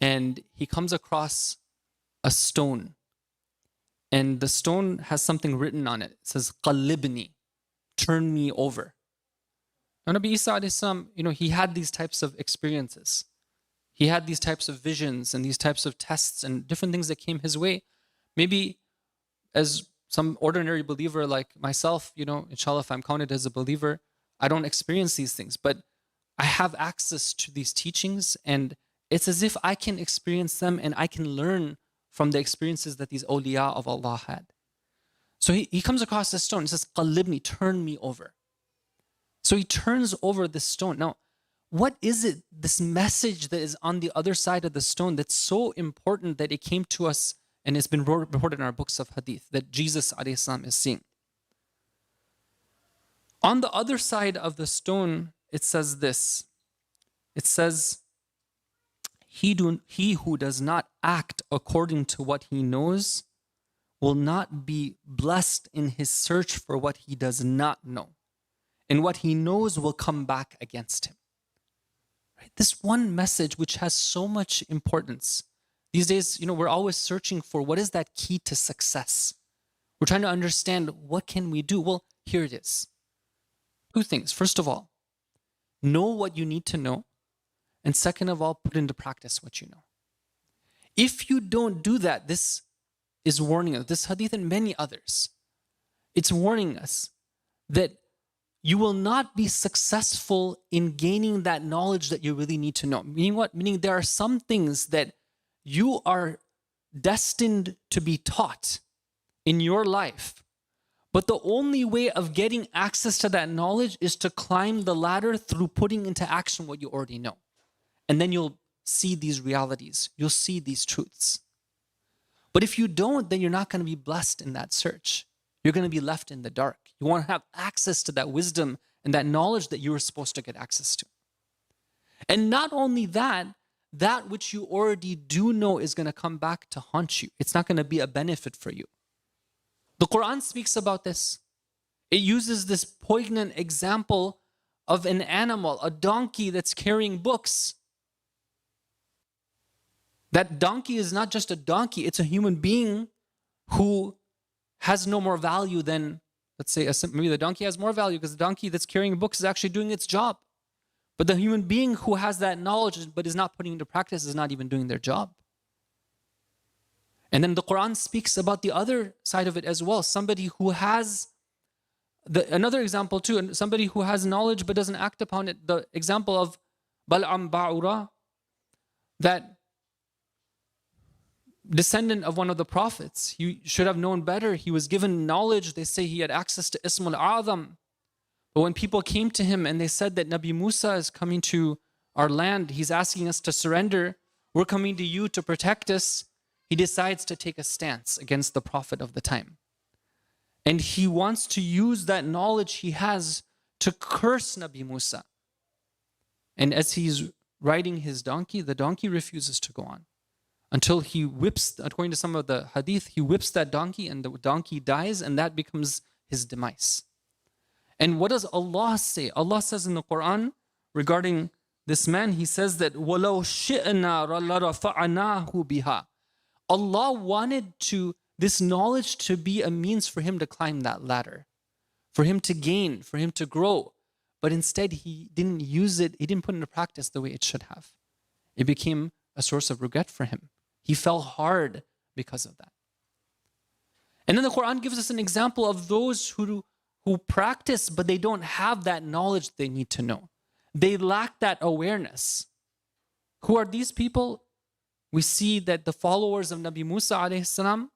Speaker 2: and he comes across a stone. And the stone has something written on it. It says, Qalibni, turn me over. Now Nabi Isa alayhi salam, he had these types of experiences. He had these types of visions and these types of tests and different things that came his way. Maybe as some ordinary believer like myself, inshallah, if I'm counted as a believer, I don't experience these things, but I have access to these teachings, and it's as if I can experience them and I can learn from the experiences that these awliya of Allah had. So he comes across this stone. He says, Qalibni, turn me over. So he turns over this stone. Now, what is it, this message that is on the other side of the stone that's so important that it came to us and it's been reported in our books of hadith that Jesus alayhi salam is seeing? On the other side of the stone, it says this. It says, he who does not act according to what he knows will not be blessed in his search for what he does not know. And what he knows will come back against him. Right? This one message, which has so much importance. These days, we're always searching for what is that key to success. We're trying to understand what can we do. Well, here it is. Two things. First of all, know what you need to know. And second of all, put into practice what you know. If you don't do that, this is warning us, this hadith and many others, it's warning us that you will not be successful in gaining that knowledge that you really need to know. Meaning what? Meaning there are some things that you are destined to be taught in your life. But the only way of getting access to that knowledge is to climb the ladder through putting into action what you already know. And then you'll see these realities. You'll see these truths. But if you don't, then you're not going to be blessed in that search. You're going to be left in the dark. You want to have access to that wisdom and that knowledge that you were supposed to get access to. And not only that, that which you already do know is going to come back to haunt you. It's not going to be a benefit for you. The Quran speaks about this. It uses this poignant example of an animal, a donkey that's carrying books. That donkey is not just a donkey, it's a human being who has no more value than, let's say, maybe the donkey has more value because the donkey that's carrying books is actually doing its job. But the human being who has that knowledge but is not putting into practice is not even doing their job. And then the Quran speaks about the other side of it as well. Somebody who has, another example too, somebody who has knowledge but doesn't act upon it. The example of Bal'am Ba'ura, that descendant of one of the prophets. He should have known better. He was given knowledge. They say he had access to Ismul A'zam. But when people came to him and they said that Nabi Musa is coming to our land, he's asking us to surrender, we're coming to you to protect us, he decides to take a stance against the prophet of the time. And he wants to use that knowledge he has to curse Nabi Musa. And as he's riding his donkey, the donkey refuses to go on. Until he whips, according to some of the hadith, he whips that donkey and the donkey dies and that becomes his demise. And what does Allah say? Allah says in the Quran regarding this man, he says that وَلَوْ شِئْنَا لَرَفَعْنَاهُ بِهَا. Allah wanted this knowledge to be a means for him to climb that ladder, for him to gain, for him to grow. But instead he didn't use it, he didn't put it into practice the way it should have. It became a source of regret for him. He fell hard because of that. And then the Quran gives us an example of those who practice, but they don't have that knowledge they need to know. They lack that awareness. Who are these people? We see that the followers of Nabi Musa alayhi salam,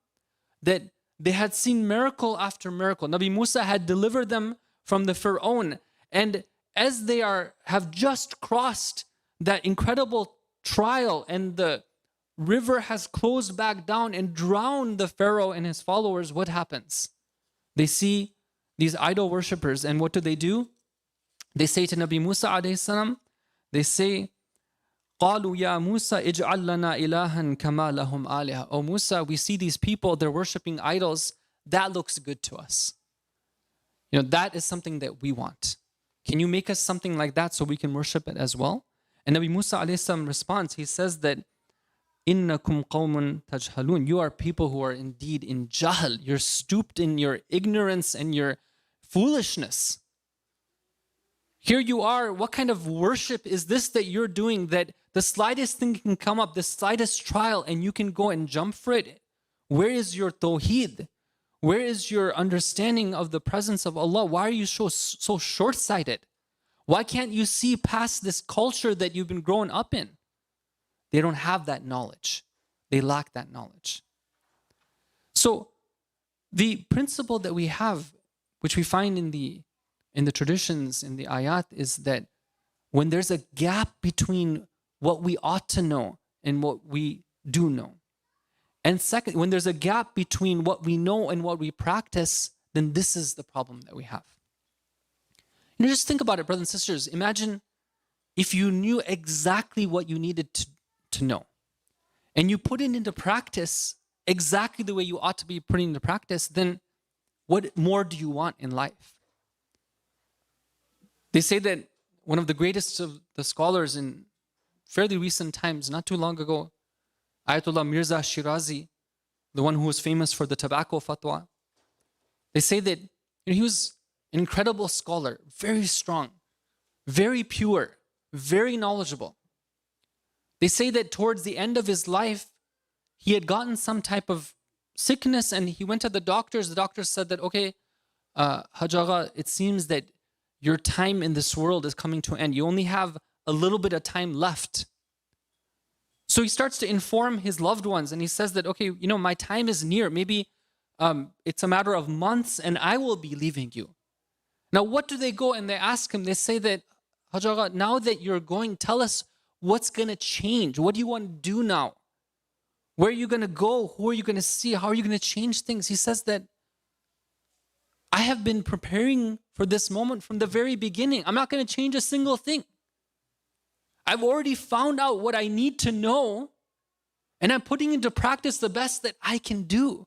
Speaker 2: that they had seen miracle after miracle. Nabi Musa had delivered them from the Fir'aun. And as they have just crossed that incredible trial and the river has closed back down and drowned the Pharaoh and his followers, what happens? They see these idol worshippers, and what do? They say to Nabi Musa alayhi salam, they say, قَالُوا يَا مُوسَى اجْعَلْ لَنَا إِلَهًا كَمَا لَهُمْ آلِهَةٌ. Oh Musa, we see these people, they're worshipping idols. That looks good to us. That is something that we want. Can you make us something like that so we can worship it as well? And Nabi Musa alayhi salam responds, he says that, إِنَّكُمْ قَوْمٌ تَجْهَلُونَ. You are people who are indeed in jahl. You're stooped in your ignorance and your foolishness. Here you are, what kind of worship is this that you're doing, that the slightest thing can come up, the slightest trial, and you can go and jump for it? Where is your tawheed? Where is your understanding of the presence of Allah? Why are you so short-sighted? Why can't you see past this culture that you've been growing up in? They don't have that knowledge. They lack that knowledge. So the principle that we have, which we find in the traditions, in the ayat, is that when there's a gap between what we ought to know and what we do know, and second, when there's a gap between what we know and what we practice, then this is the problem that we have. Just think about it, brothers and sisters. Imagine if you knew exactly what you needed to know, and you put it into practice exactly the way you ought to be putting into practice, then what more do you want in life? They say that one of the greatest of the scholars in fairly recent times, not too long ago, Ayatollah Mirza Shirazi, the one who was famous for the tobacco fatwa, they say that he was an incredible scholar, very strong, very pure, very knowledgeable. They say that towards the end of his life, he had gotten some type of sickness and he went to the doctors. The doctors said that, okay, Haj Agha, it seems that your time in this world is coming to an end. You only have a little bit of time left. So he starts to inform his loved ones and he says that, okay, my time is near. Maybe it's a matter of months and I will be leaving you. Now, what do they go and they ask him? They say that, Haj Agha, now that you're going, tell us what's going to change. What do you want to do now? Where are you going to go? Who are you going to see? How are you going to change things? He says that I have been preparing for this moment from the very beginning. I'm not going to change a single thing. I've already found out what I need to know, and I'm putting into practice the best that I can do.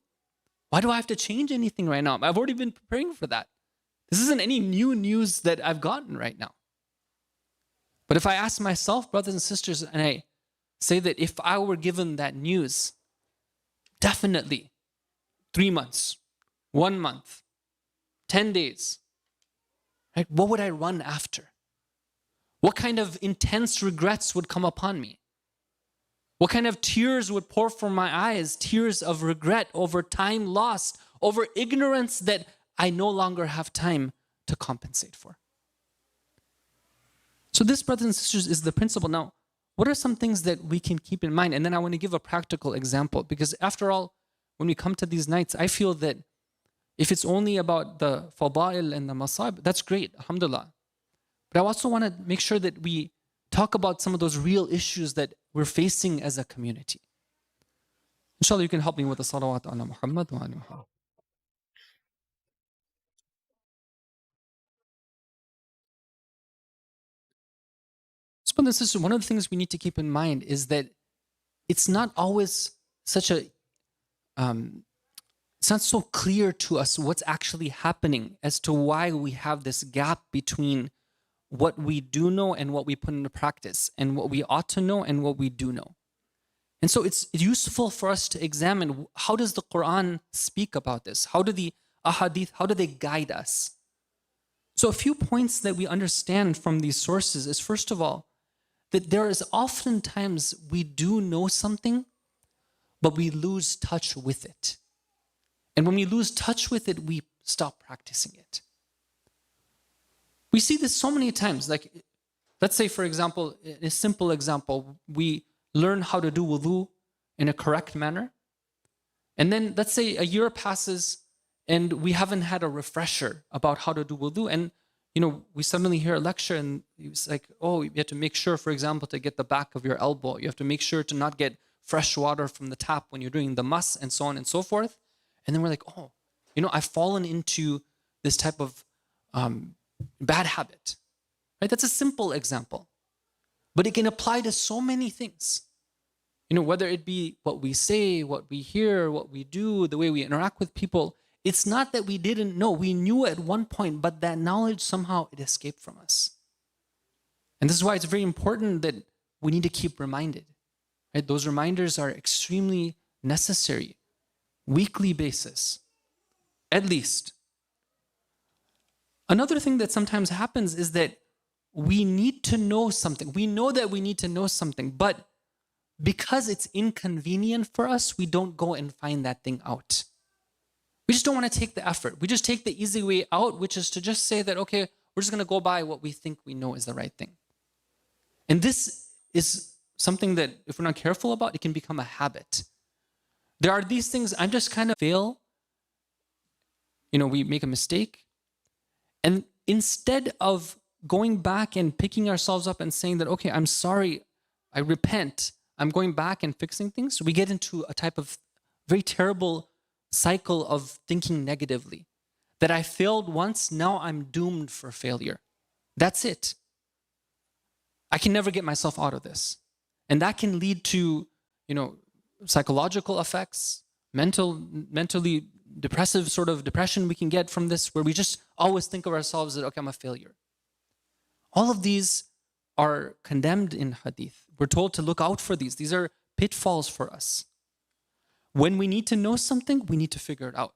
Speaker 2: Why do I have to change anything right now? I've already been preparing for that. This isn't any new news that I've gotten right now. But if I ask myself, brothers and sisters, and I say that if I were given that news, definitely 3 months, 1 month, 10 days, right? What would I run after? What kind of intense regrets would come upon me? What kind of tears would pour from my eyes? Tears of regret over time lost, over ignorance that I no longer have time to compensate for. So this, brothers and sisters, is the principle. Now, what are some things that we can keep in mind? And then I want to give a practical example, because after all, when we come to these nights, I feel that if it's only about the fada'il and the masab, that's great, alhamdulillah. But I also want to make sure that we talk about some of those real issues that we're facing as a community. Inshallah, you can help me with the salawat ala Muhammad wa ali Muhammad. So, brothers and sisters, one of the things we need to keep in mind is that it's not always such a, it's not so clear to us what's actually happening as to why we have this gap between what we do know and what we put into practice, and what we ought to know and what we do know. And so it's useful for us to examine, how does the Quran speak about this? How do the ahadith, how do they guide us? So a few points that we understand from these sources is, first of all, that there is oftentimes we do know something, but we lose touch with it. And when we lose touch with it, we stop practicing it. We see this so many times. Like, let's say, for example, a simple example, we learn how to do wudu in a correct manner. And then let's say a year passes and we haven't had a refresher about how to do wudu. And we suddenly hear a lecture and it's like, oh, you have to make sure, for example, to get the back of your elbow. You have to make sure to not get fresh water from the tap when you're doing the mas, and so on and so forth. And then we're like, oh, I've fallen into this type of bad habit. Right? That's a simple example. But it can apply to so many things. Whether it be what we say, what we hear, what we do, the way we interact with people. It's not that we didn't know. We knew at one point, but that knowledge somehow it escaped from us. And this is why it's very important that we need to keep reminded. Right? Those reminders are extremely necessary. Weekly basis, at least. Another thing that sometimes happens is that we need to know something. We know that we need to know something, but because it's inconvenient for us, we don't go and find that thing out. We just don't want to take the effort. We just take the easy way out, which is to just say that, okay, we're just going to go by what we think we know is the right thing. And this is something that if we're not careful about, it can become a habit. There are these things, I'm just kind of fail. We make a mistake. And instead of going back and picking ourselves up and saying that, okay, I'm sorry, I repent, I'm going back and fixing things, we get into a type of very terrible cycle of thinking negatively. That I failed once, now I'm doomed for failure. That's it. I can never get myself out of this. And that can lead to, psychological effects, mentally depressive sort of depression we can get from this, where we just always think of ourselves as, okay, I'm a failure. All of these are condemned in hadith. We're told to look out for these. These are pitfalls for us. When we need to know something, we need to figure it out.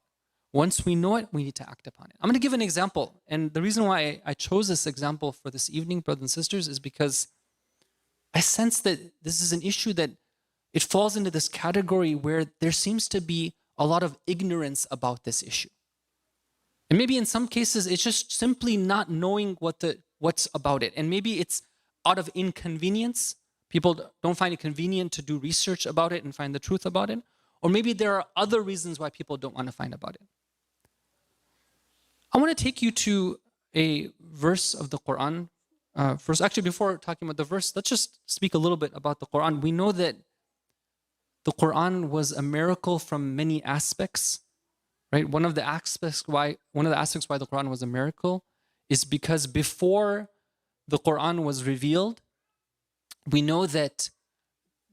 Speaker 2: Once we know it, we need to act upon it. I'm going to give an example. And the reason why I chose this example for this evening, brothers and sisters, is because I sense that this is an issue that it falls into this category where there seems to be a lot of ignorance about this issue. And maybe in some cases, it's just simply not knowing what's about it. And maybe it's out of inconvenience. People don't find it convenient to do research about it and find the truth about it. Or maybe there are other reasons why people don't want to find about it. I want to take you to a verse of the Quran. First, actually, before talking about the verse, let's just speak a little bit about the Quran. We know that the Quran was a miracle from many aspects, right? One of the aspects why the Quran was a miracle is because before the Quran was revealed, we know that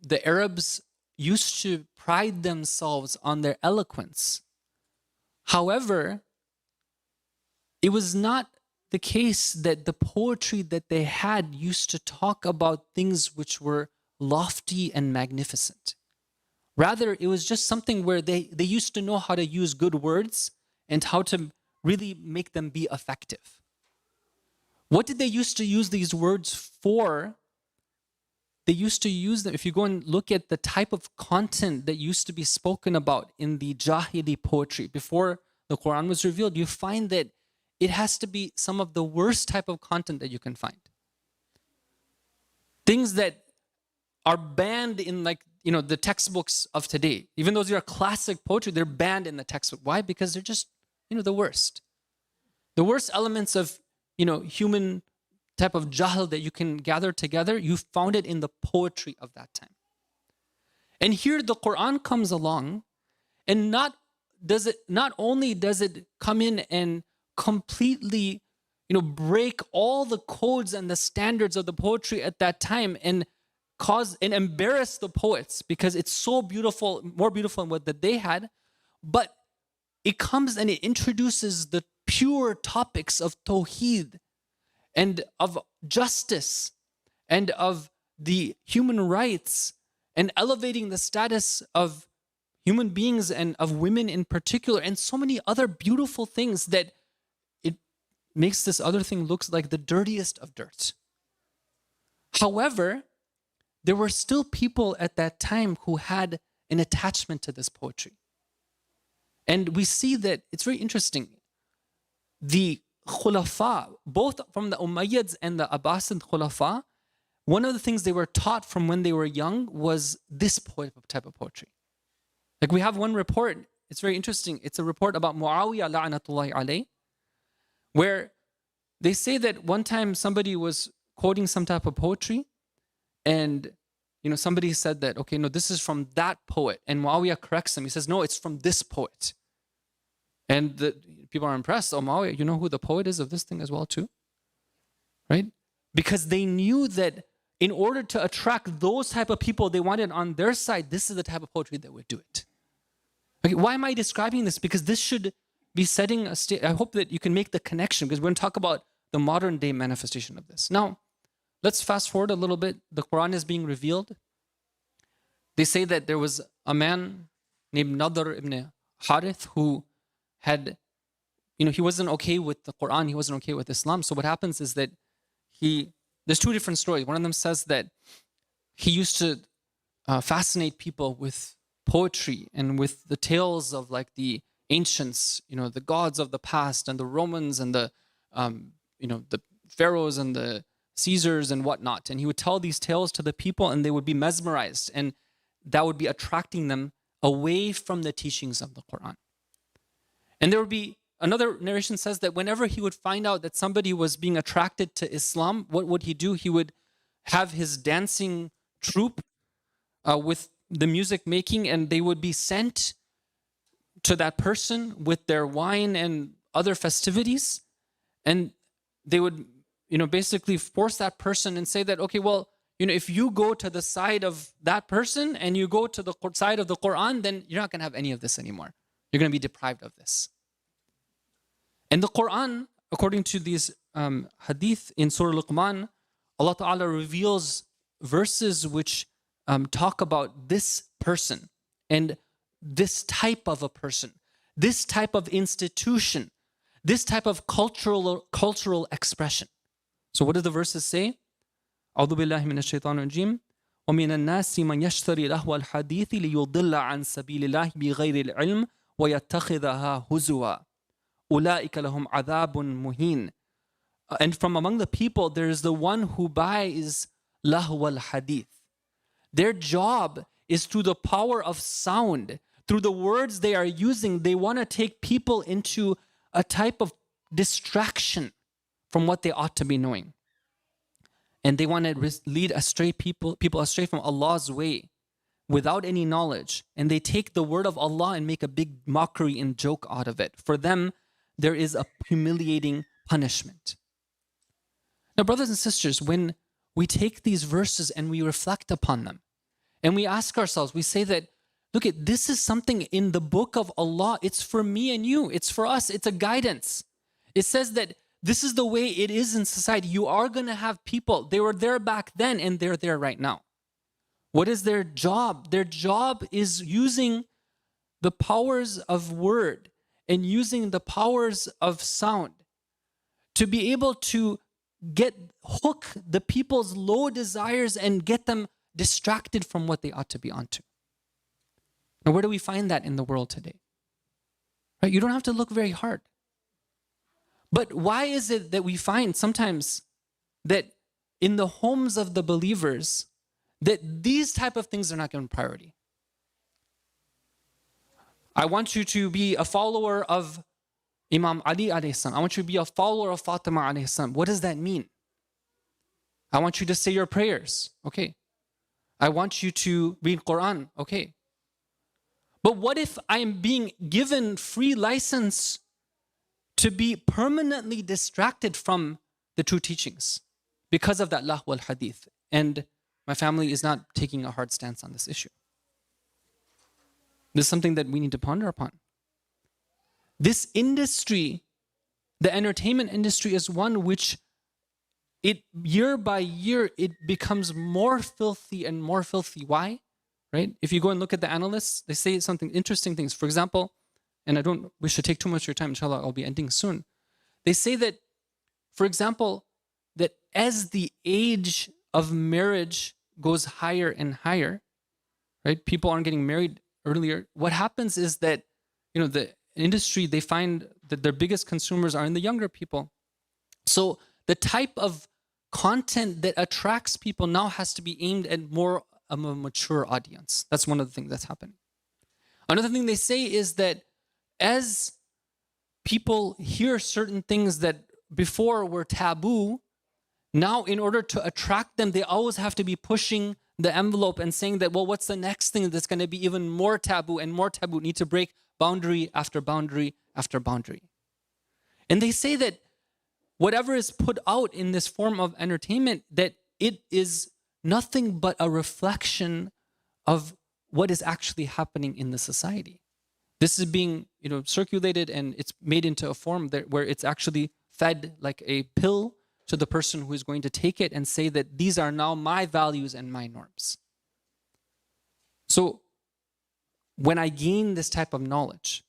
Speaker 2: the Arabs used to pride themselves on their eloquence. However, it was not the case that the poetry that they had used to talk about things which were lofty and magnificent. Rather, it was just something where they used to know how to use good words and how to really make them be effective. What did they used to use these words for? They used to use them, if you go and look at the type of content that used to be spoken about in the Jahili poetry before the Quran was revealed, you find that it has to be some of the worst type of content that you can find. Things that are banned in the textbooks of today. Even though these are classic poetry, they're banned in the textbook. Why? Because they're just, the worst. The worst elements of, human type of jahl that you can gather together, you found it in the poetry of that time. And here the Quran comes along, and not only does it come in and completely, break all the codes and the standards of the poetry at that time and cause and embarrass the poets because it's so beautiful, more beautiful than what that they had, but it comes and it introduces the pure topics of tawheed and of justice and of the human rights and elevating the status of human beings and of women in particular, and so many other beautiful things that it makes this other thing look like the dirtiest of dirt. However, there were still people at that time who had an attachment to this poetry. And we see that it's very interesting. The Khulafa, both from the Umayyads and the Abbasid Khulafa, one of the things they were taught from when they were young was this type of poetry. Like we have one report, it's very interesting. It's a report about Muawiyah la'natullahi alayh, where they say that one time somebody was quoting some type of poetry, and somebody said that, okay, no, this is from that poet. And Muawiyah corrects him. He says, no, it's from this poet. And the people are impressed. Oh, Muawiyah, you know who the poet is of this thing as well too? Right? Because they knew that in order to attract those type of people they wanted on their side, this is the type of poetry that would do it. Okay, why am I describing this? Because this should be setting a state. I hope that you can make the connection, because we're going to talk about the modern day manifestation of this. Now, let's fast forward a little bit. The Quran is being revealed. They say that there was a man named Nadr ibn Harith who had, he wasn't okay with the Quran. He wasn't okay with Islam. So what happens is that there's two different stories. One of them says that he used to fascinate people with poetry and with the tales of like the ancients, the gods of the past and the Romans and the pharaohs and the Caesars and whatnot. And he would tell these tales to the people and they would be mesmerized, and that would be attracting them away from the teachings of the Quran. And there would be another narration says that whenever he would find out that somebody was being attracted to Islam, what would he do? He would have his dancing troupe with the music making, and they would be sent to that person with their wine and other festivities. And they would, basically force that person and say that, okay, well, if you go to the side of that person and you go to the side of the Quran, then you're not going to have any of this anymore. You're going to be deprived of this. And the Quran, according to these hadith in Surah Luqman, Allah Ta'ala reveals verses which talk about this person and this type of a person, this type of institution, this type of cultural expression. So what do the verses say? أعوذ بالله من الشيطان الرجيم ومن الناس من يشتري لهو الحديث ليضل عن سبيل الله بغير العلم ويتخذها هزوا أولئك لهم عذاب مهين. And from among the people, there is the one who buys lahwa al-hadith. Their job is through the power of sound, through the words they are using, they want to take people into a type of distraction from what they ought to be knowing. And they want to lead astray people astray from Allah's way without any knowledge. And they take the word of Allah and make a big mockery and joke out of it. For them, there is a humiliating punishment. Now, brothers and sisters, when we take these verses and we reflect upon them, and we ask ourselves, we say that, look, this is something in the book of Allah. It's for me and you. It's for us. It's a guidance. It says that this is the way it is in society. You are going to have people. They were there back then and they're there right now. What is their job? Their job is using the powers of word and using the powers of sound to be able to hook the people's low desires and get them distracted from what they ought to be onto. Now, where do we find that in the world today? Right? You don't have to look very hard. But why is it that we find sometimes that in the homes of the believers, that these type of things are not given priority? I want you to be a follower of Imam Ali alayhi salam. I want you to be a follower of Fatima alayhi salam. What does that mean? I want you to say your prayers. Okay. I want you to read Quran. Okay. But what if I'm being given free license to be permanently distracted from the true teachings because of that lahwa al-hadith, and my family is not taking a hard stance on this issue? This is something that we need to ponder upon. This industry, the entertainment industry, is one which year by year, it becomes more filthy and more filthy. Why? Right? If you go and look at the analysts, they say something interesting things. For example, and I don't wish to take too much of your time, inshallah, I'll be ending soon. They say that, for example, that as the age of marriage goes higher and higher, right? People aren't getting married earlier. What happens is that, the industry, they find that their biggest consumers are in the younger people. So the type of content that attracts people now has to be aimed at more of a mature audience. That's one of the things that's happening. Another thing they say is that as people hear certain things that before were taboo, now in order to attract them, they always have to be pushing the envelope and saying that, well, what's the next thing that's going to be even more taboo and more taboo? Need to break boundary after boundary after boundary. And they say that whatever is put out in this form of entertainment, that it is nothing but a reflection of what is actually happening in the society. This is being, circulated, and it's made into a form where it's actually fed like a pill to the person who is going to take it and say that these are now my values and my norms. So when I gain this type of knowledge,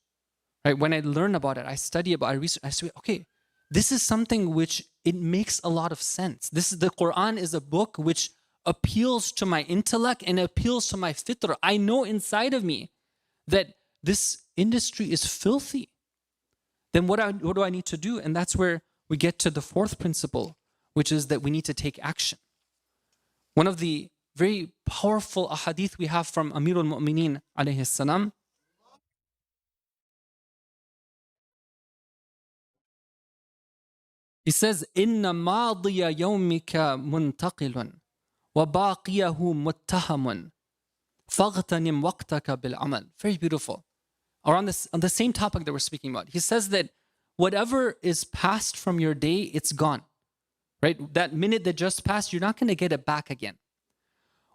Speaker 2: right, when I learn about it, I study about it, I research, I say, okay, this is something which it makes a lot of sense. The Quran is a book which appeals to my intellect and appeals to my fitrah. I know inside of me that this industry is filthy. Then what do I need to do? And that's where we get to the fourth principle, which is that we need to take action. One of the very powerful ahadith we have from Amir al-Mu'mineen alayhi salam, he says, "Inna madiya yawmika muntaqilun wa baqiyahu muttahamun faghtanim waqtaka bil amal." Very beautiful. On the same topic that we're speaking about, he says that whatever is passed from your day, it's gone. Right? That minute that just passed, you're not going to get it back again.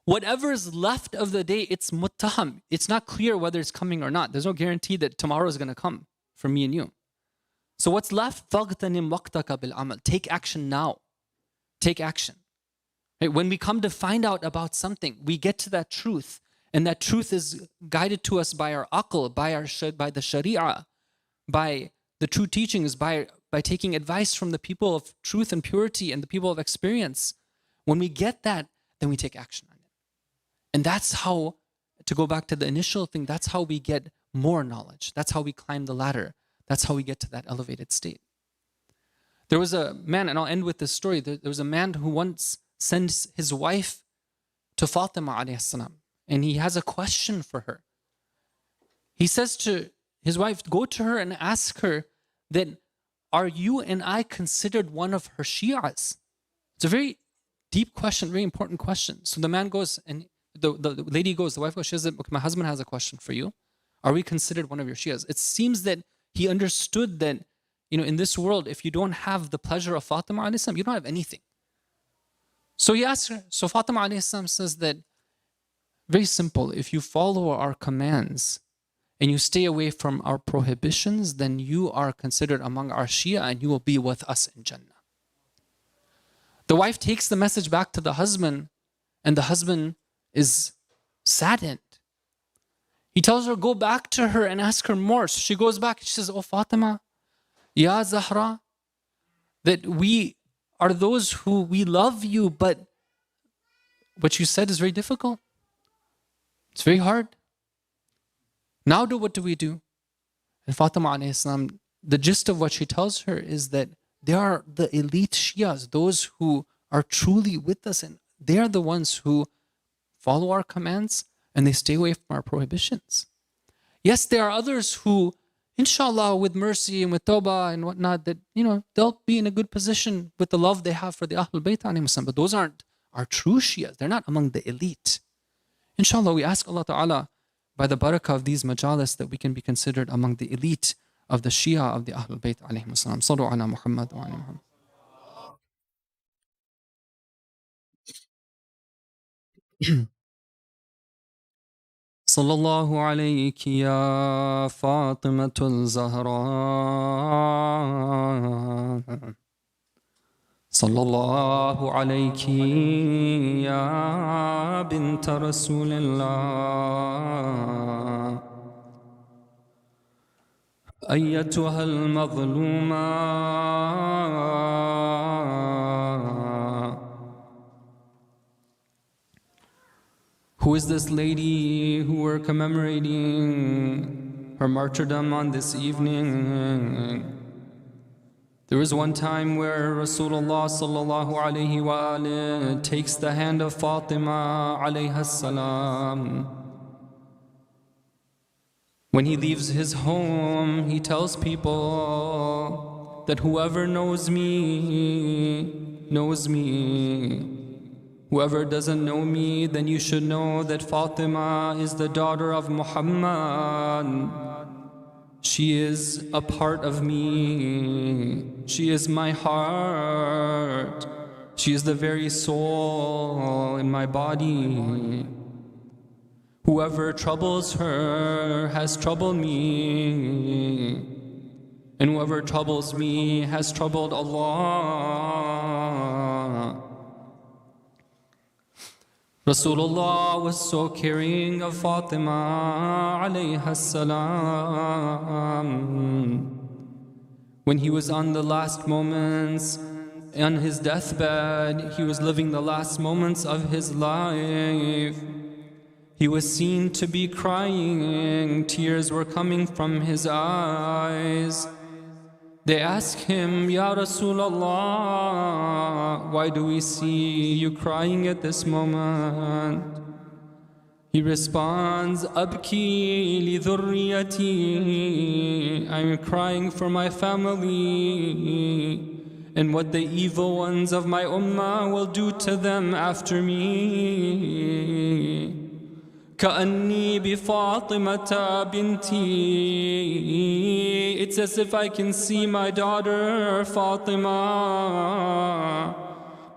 Speaker 2: whatever is left of the day, it's muttaham. It's not clear whether it's coming or not. There's no guarantee that tomorrow is going to come for me and you. So what's left? فَاغْتَنِمْ وَقْتَكَ بِالْعَمَلِ. Take action now. Take action. Right? When we come to find out about something, we get to that truth. And that truth is guided to us by our aql, by the sharia, by the true teachings, by taking advice from the people of truth and purity and the people of experience. When we get that, then we take action on it. And that's how, to go back to the initial thing, that's how we get more knowledge. That's how we climb the ladder. That's how we get to that elevated state. There was a man, and I'll end with this story. There was a man who once sends his wife to Fatima alayhi salam, and he has a question for her. He says to his wife, go to her and ask her that, are you and I considered one of her Shias? It's a very deep question, very important question. So the man goes, and the lady goes, the wife goes, she says, my husband has a question for you. Are we considered one of your Shias? It seems that he understood that, in this world, if you don't have the pleasure of Fatima alayhi salam, you don't have anything. So he asks her, so Fatima alayhi salam says that, very simple, if you follow our commands and you stay away from our prohibitions, then you are considered among our Shia and you will be with us in Jannah. The wife takes the message back to the husband, and the husband is saddened. He tells her, go back to her and ask her more. So she goes back and she says, oh Fatima, Ya Zahra, that we are those who we love you, but what you said is very difficult. It's very hard. Now what do we do? And Fatima alayhi salam, the gist of what she tells her is that they are the elite Shias, those who are truly with us, and they are the ones who follow our commands and they stay away from our prohibitions. Yes, there are others who, inshallah, with mercy and with tawbah and whatnot, that, they'll be in a good position with the love they have for the Ahlul Bayt alayhim salam, but those aren't our true Shias. They're not among the elite. Inshallah, we ask Allah Ta'ala, by the barakah of these majalis, that we can be considered among the elite of the Shia of the Ahlul Bayt alayhim salam. Sallu ala Muhammad wa ala Muhammad. صلى الله عليك يا فاطمة الزهراء صلى الله عليك يا بنت رسول الله أيتها المظلومة. Who is this lady who we're commemorating her martyrdom on this evening? There was one time where Rasulullah sallallahu alayhi wa alayhi takes the hand of Fatima alayha salam. When he leaves his home, he tells people that whoever knows me, knows me. Whoever doesn't know me, then you should know that Fatima is the daughter of Muhammad. She is a part of me. She is my heart. She is the very soul in my body. Whoever troubles her has troubled me. And whoever troubles me has troubled Allah. Rasulullah was so caring of Fatima alayha salam. When he was on the last moments, on his deathbed, he was living the last moments of his life. He was seen to be crying, tears were coming from his eyes. They asked him, Ya Rasulullah, why do we see you crying at this moment? He responds, Abki li dhurriyati, I'm crying for my family and what the evil ones of my ummah will do to them after me. كأني بفاطمة بنتي. It's as if I can see my daughter Fatima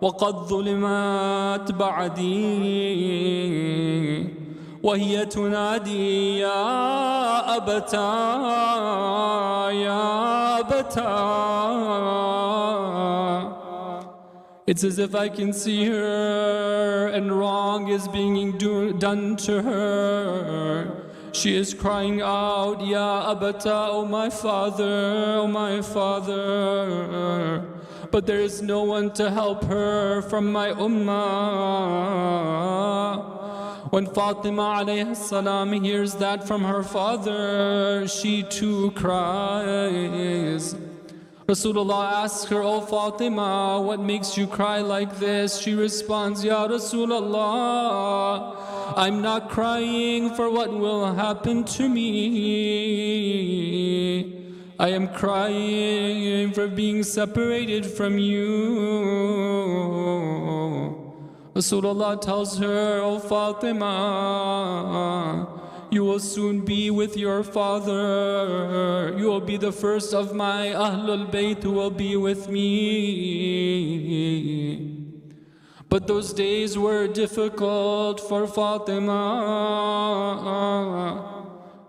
Speaker 2: وقد ظلمت بعدي وهي تنادي يا أبتا يا أبتا. It's as if I can see her and wrong is being done to her. She is crying out, Ya Abata, O my father, O my father. But there is no one to help her from my ummah. When Fatima alayhi salam hears that from her father, she too cries. Rasulullah asks her, O Fatima, what makes you cry like this? She responds, Ya Rasulullah, I'm not crying for what will happen to me. I am crying for being separated from you. Rasulullah tells her, O Fatima, you will soon be with your father. You will be the first of my Ahlul Bayt who will be with me. But those days were difficult for Fatima.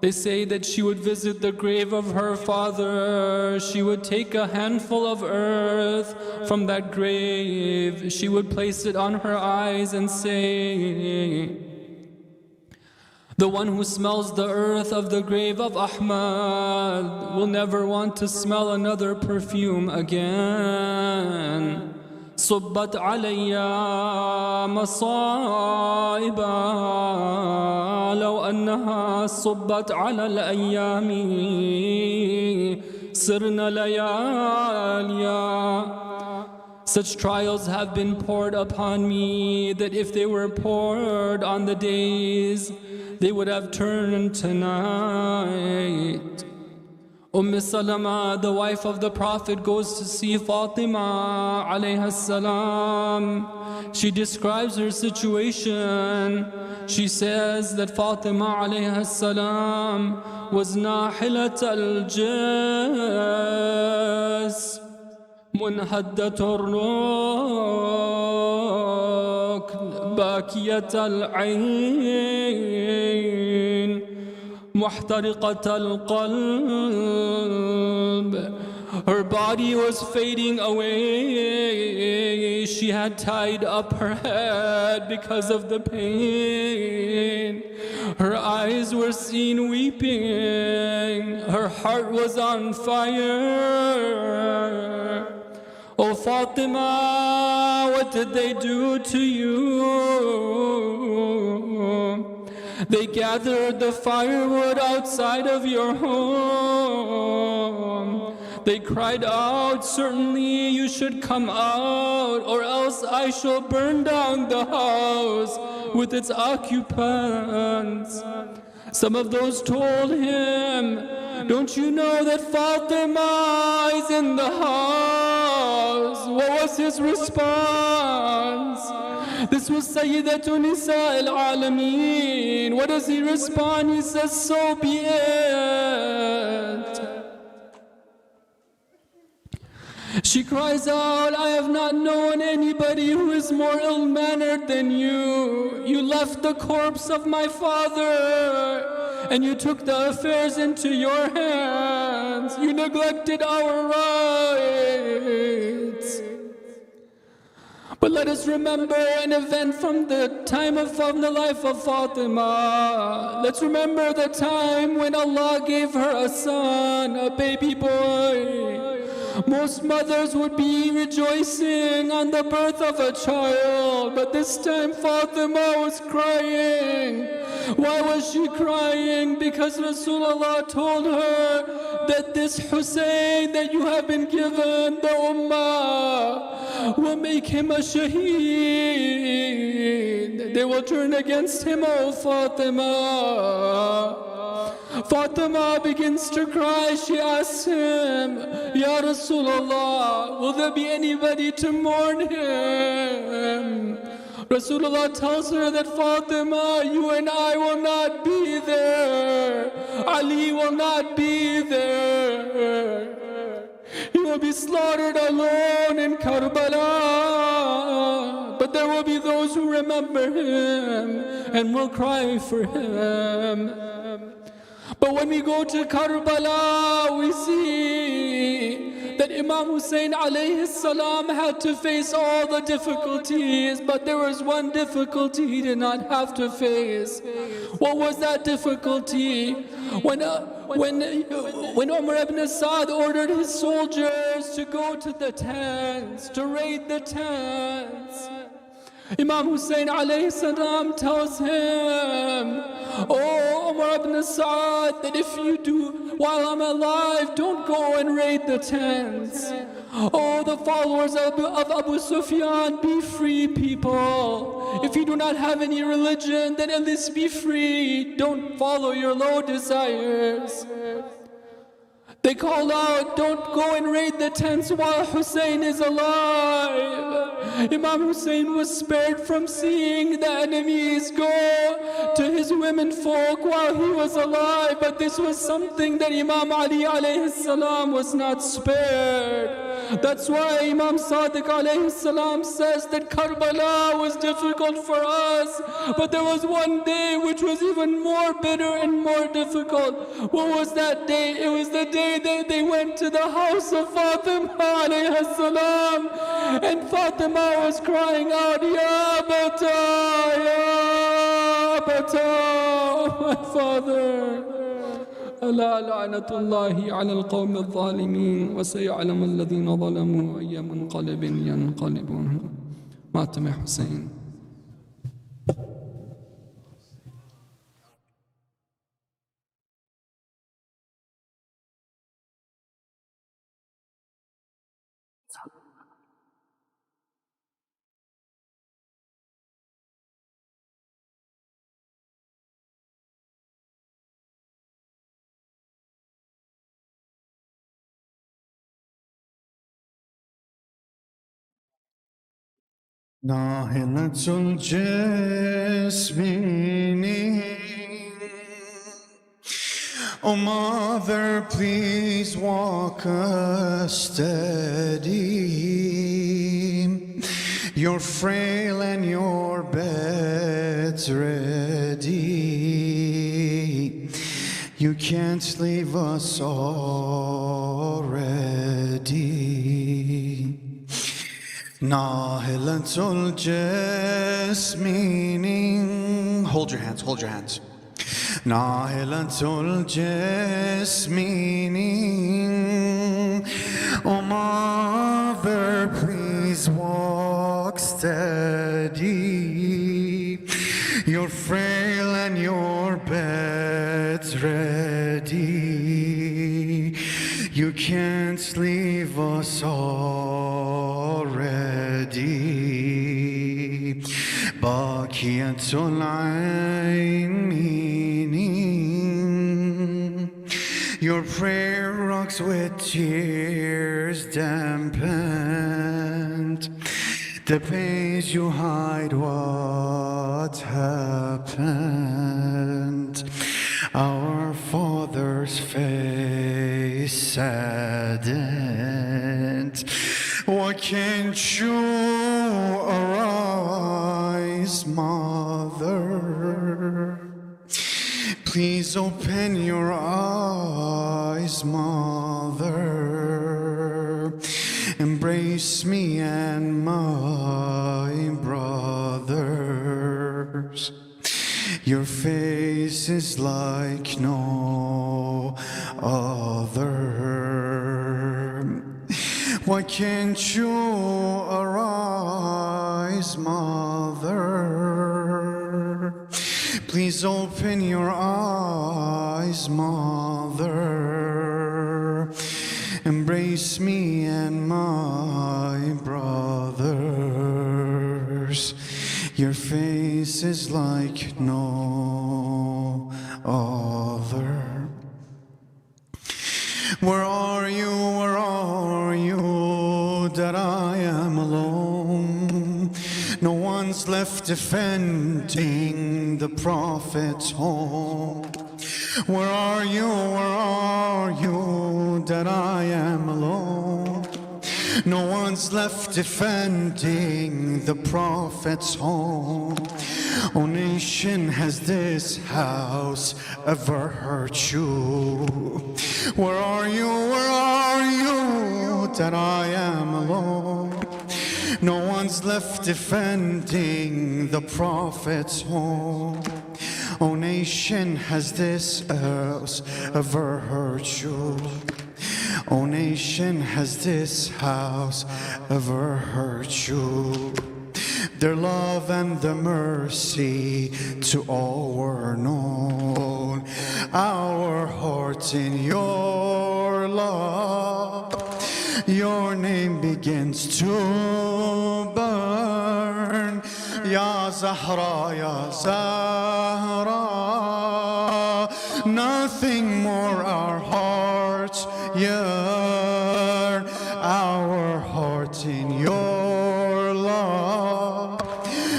Speaker 2: They say that she would visit the grave of her father. She would take a handful of earth from that grave. She would place it on her eyes and say, the one who smells the earth of the grave of Ahmad will never want to smell another perfume again. صبت علي مصائبا لو أنها صبت على الأيام صرنا لياليا. Such trials have been poured upon me that if they were poured on the days, they would have turned to night. Salama, the wife of the Prophet, goes to see Fatima alayha salam. She describes her situation. She says that Fatima alayha salam was nahilat al-jas, منهدة الركن باكية العين محترقة القلب. Her body was fading away. She had tied up her head because of the pain. Her eyes were seen weeping. Her heart was on fire. Oh Fatima, what did they do to you? They gathered the firewood outside of your home. They cried out, certainly you should come out, or else I shall burn down the house with its occupants. Some of those told him, don't you know that Fatima is in the house? What was his response? This was Sayyidatu Nisa al-Alameen. What does he respond? He says, so be it. She cries out, I have not known anybody who is more ill-mannered than you. You left the corpse of my father and you took the affairs into your hands. You neglected our rights. But let us remember an event from the time of the life of Fatima. Let's remember the time when Allah gave her a son, a baby boy. Most mothers would be rejoicing on the birth of a child, but this time Fatima was crying. Why was she crying? Because Rasulullah told her that this Hussein that you have been given, the Ummah, will make him a shaheed. They will turn against him, O Fatima. Fatima begins to cry. She asks him, Ya Rasulullah, will there be anybody to mourn him? Rasulullah tells her that Fatima, you and I will not be there. Ali will not be there. He will be slaughtered alone in Karbala. there will be those who remember him and will cry for him. But when we go to Karbala, we see that Imam Hussein alayhi salam had to face all the difficulties, but there was one difficulty he did not have to face. What was that difficulty? When Umar ibn Saad ordered his soldiers to go to the tents, to raid the tents, Imam Hussein alayhi salam tells him, "Oh Umar ibn Saad, that if you do while I'm alive, don't go and raid the tents. Oh, the followers of Abu Sufyan, be free people. If you do not have any religion, then at least be free. Don't follow your low desires." They called out, "Don't go and raid the tents while Hussein is alive." Imam Hussein was spared from seeing the enemies go to his women folk while he was alive, but this was something that Imam Ali alayhi salam was not spared. That's why Imam Sadiq alayhi salam says that Karbala was difficult for us, but there was one day which was even more bitter and more difficult. What was that day? It was the day that they went to the house of Fatima alayhi salam, and Fatima was crying out, "Ya Bata, Ya Bata, oh my father." ألا لعنة الله على القوم الظالمين وسيعلم الذين ظلموا أي منقلب ينقلبون. ماتم حسين.
Speaker 1: Nahilatul Jasmine. Oh mother, please walk us steady. You're frail and your bed's ready. You can't leave us already. Nahilatul Jasmine. Hold your hands, hold your hands. Nahilatul Jasmine. Oh mother, please walk steady. You're frail and your bed's ready. You can't leave us already. Bakiyatul Ayn. Your prayer rocks with tears dampened. The pains you hide what happened. Our father's face saddened. Why can't you arise, mother? Please open your eyes, mother. Embrace me and my brothers. Your face is like no other. Why can't you arise, mother? Please open your eyes, mother. Embrace me and my brothers. Your face is like no other. Where are you? Where are you? That I am alone. No one's left defending the Prophet's home. Where are you? Where are you? That I am alone. No one's left defending the Prophet's home. O nation, has this house ever hurt you? Where are you? Where are you? That I am alone. No one's left defending the Prophet's home. O nation, has this house ever hurt you? O nation, has this house ever hurt you? Their love and their mercy to all were known. Our hearts in your love, your name begins to burn. Ya Zahra, Ya Zahra, nothing more our hearts yearn. Our hearts in your love,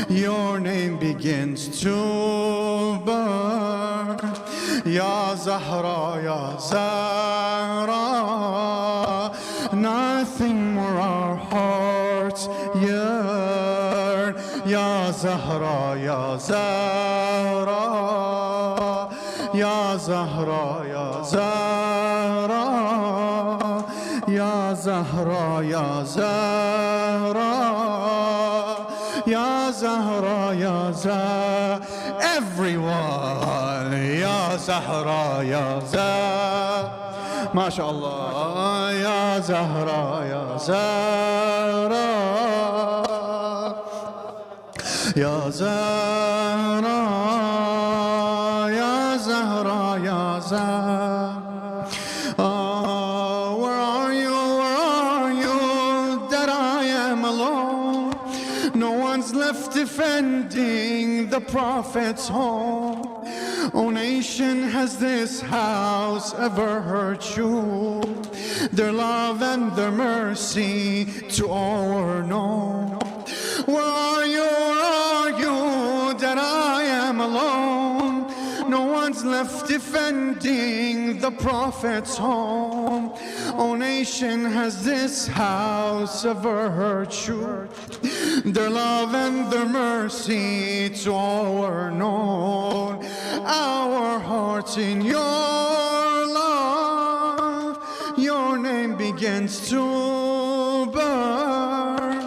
Speaker 1: your name begins to burn. Ya Zahra, Ya Zahra, nothing more our hearts yearn. Ya Zahra, Ya Zahra, Ya Zahra, Ya Zahra, Ya Zahra, Ya Zahra, Ya Zahra, Ya Zahra. Everyone, Ya Zahra, Ya Zahra. MashaAllah, Ya Zahra, Ya Zahra, Ya Zahra, Ya Zahra, Ya Zahra. Oh, where are you that I am alone? No one's left defending the Prophet's home. O nation, has this house ever hurt you? Their love and their mercy to all were known. Where are you that I am alone? No one's left defending the Prophet's home. O nation, has this house ever hurt you? Their love and their mercy to all were known. Our hearts in your love, your name begins to burn.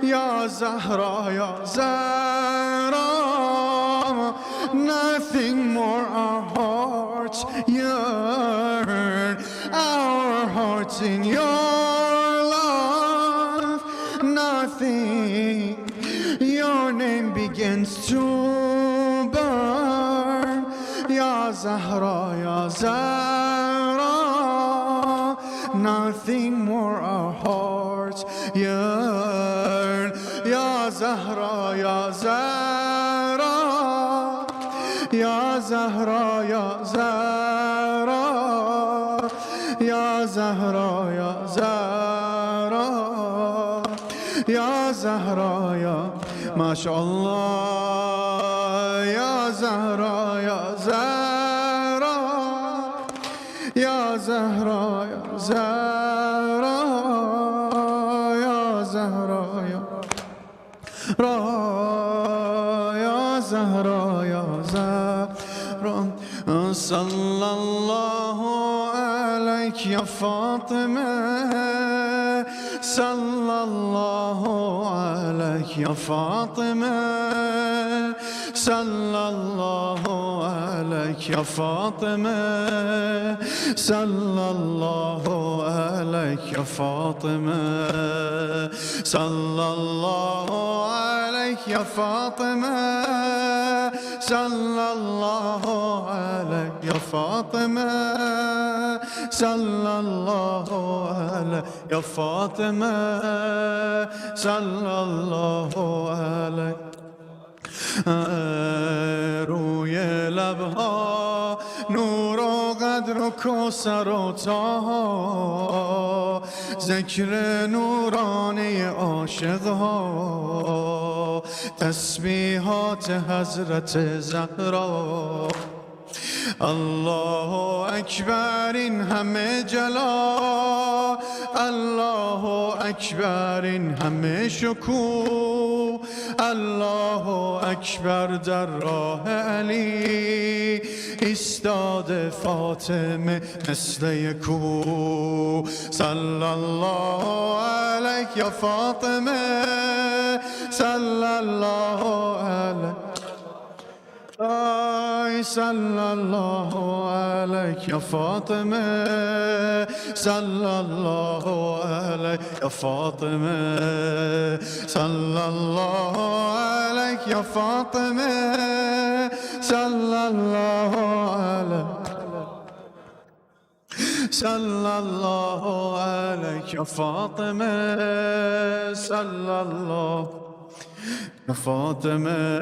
Speaker 1: Ya Zahra, Ya Zahra, nothing more our hearts yearn. Our hearts in your love, nothing, your name begins to burn. Ya Zahra, Ya Zahra, nothing more our hearts yearn. Ya Zahra, Ya Zahra, Ya Zahra, Ya Zahra, Ya Zahra, Ya Zahra, Ya Zahra, Ya MashaAllah, Ya Zahra, Ya Zahra, Ya Zahra, Ya Zahra, Ya Zahra, Ya Zahra, Ya Zahra. Sallallahu alayk ya Fatima, sallallahu alayk ya Fatima, sallallahu alayk ya Fatima, sallallahu alayk ya Fatima, sallallahu alayk ya Fatima, sallallahu alayk ya Fatima, sallallahu alayk ya Fatima, sallallahu alayk. روی لبها نور و قدر و کوثر و طه، ذکر نورانی عاشقها، تسبیحات حضرت زهرا. الله اکبر N همه جلال، الله اکبر N همه شکوه الله اکبر در راه علی ایستاده فاطمه مثل یک کوه صلی الله علیک یا فاطمه صلی الله علیک صلی الله علیک یا فاطمه صلی الله علیک یا فاطمه صلی الله علیک یا فاطمه صلی الله علیک صلی الله علیک یا فاطمه صلی الله فاطمه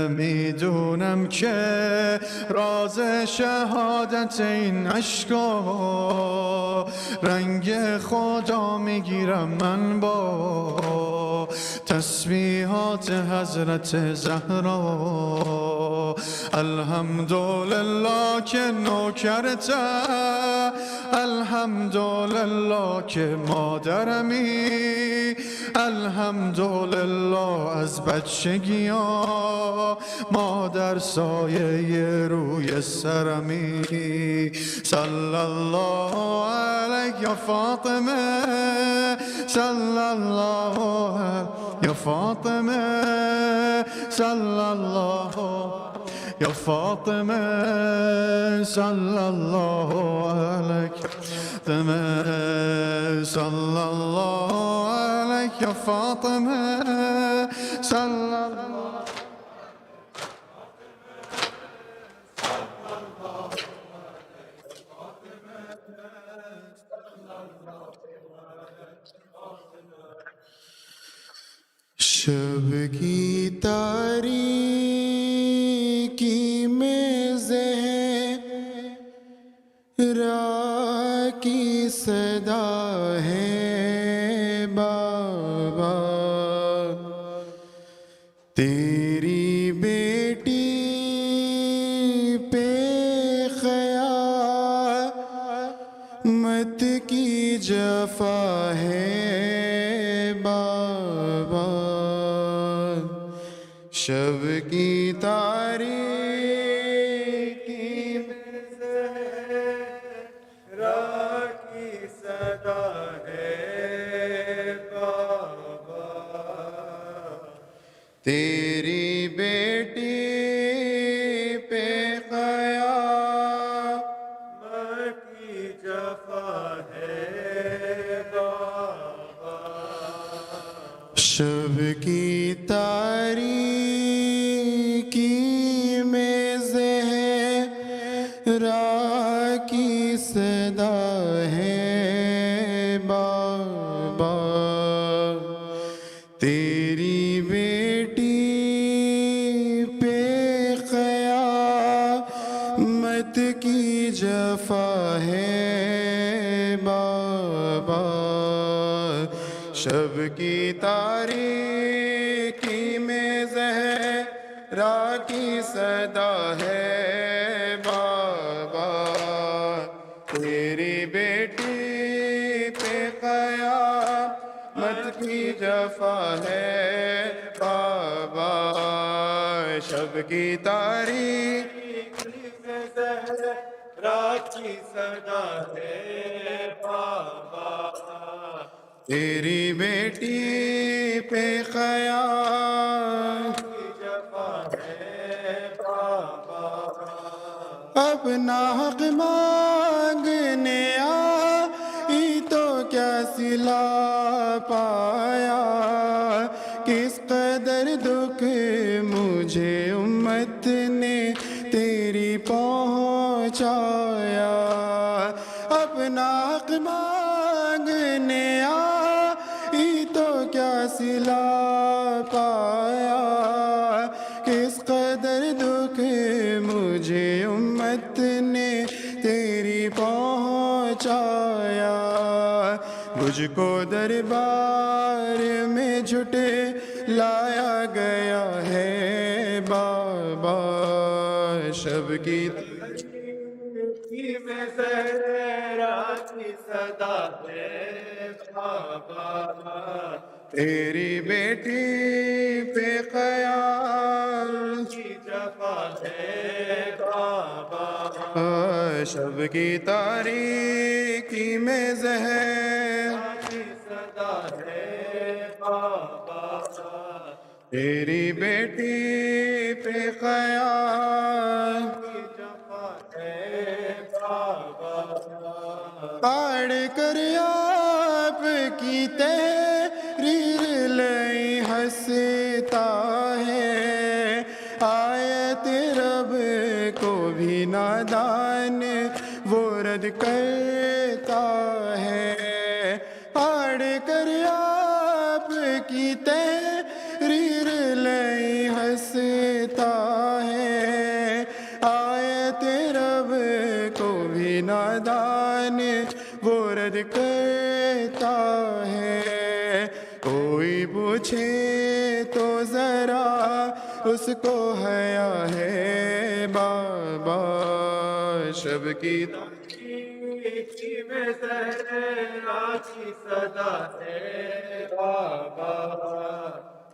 Speaker 1: میدونم که راز شهادت این عشقا رنگ خدا میگیرم من با تسبیحات حضرت زهرا الحمدلله که نوکرتم الحمدلله که مادرمی الحمدلله از بچگی ها مادر سایه روی سرمی صلی الله علیک یا فاطمه صلی الله علیک یا فاطمه صلی الله یا فاطمه صلی الله علیک صلی الله علیک یا فاطمه صلی الله شب کی تاریکی میں زہرا کی صدا ہے بابا تیری بیٹی پہ قیامت کی جفا ہے بابا شب کی تاریکی میں زہرا کی صدا ہے بابا تیری بیٹی پہ قیامت کی جفا ہے بابا شب کی تاریکی میں زہرا کی صدا ہے بابا تیری بیٹی پہ قیامت کی جفا ہے بابا شب کی تاریکی میں زہرا کی صدا ہے بابا تیری بیٹی پہ قیامت کی جفا ہے بابا شب کی تاریکی میں زہرا کی صدا ہے بابا تیری بیٹی پہ قیامت کی جفا ہے بابا اپنا حق مانگنے آئی تو کیا صلہ پایا کس قدر دکھ مجھے امت نے تیری پہنچایا اپنا حق مانگنے آئی تو کیا صلہ پایا کس قدر دکھ مجھے امت نے تیری پہنچایا مجھ کو دربار میں جھٹے لایا گیا ہے بابا شب کی تاریکی میں زہرا کی صدا ہے تیری بیٹی پہ قیام کی جفا ہے بابا، شب کی تاریکی میں زہر کی صدا ہے بابا، تیری بیٹی پہ قیام کی جفا ہے بابا، پاڑ کر آپ کی تحریر لئی ہنستا ہے، آیت رب کو بھی نادان وہ رد کرتا ہے، پاڑ کر آپ کی تحریر لئی ہنستا ہے، آیت رب کو بھی نادان وہ رد کرتا ہے، کوئی پوچھے تو ذرا اس کو حیا ہے بابا، شب کی تاریکی میں زہرا کی صدا ہے بابا،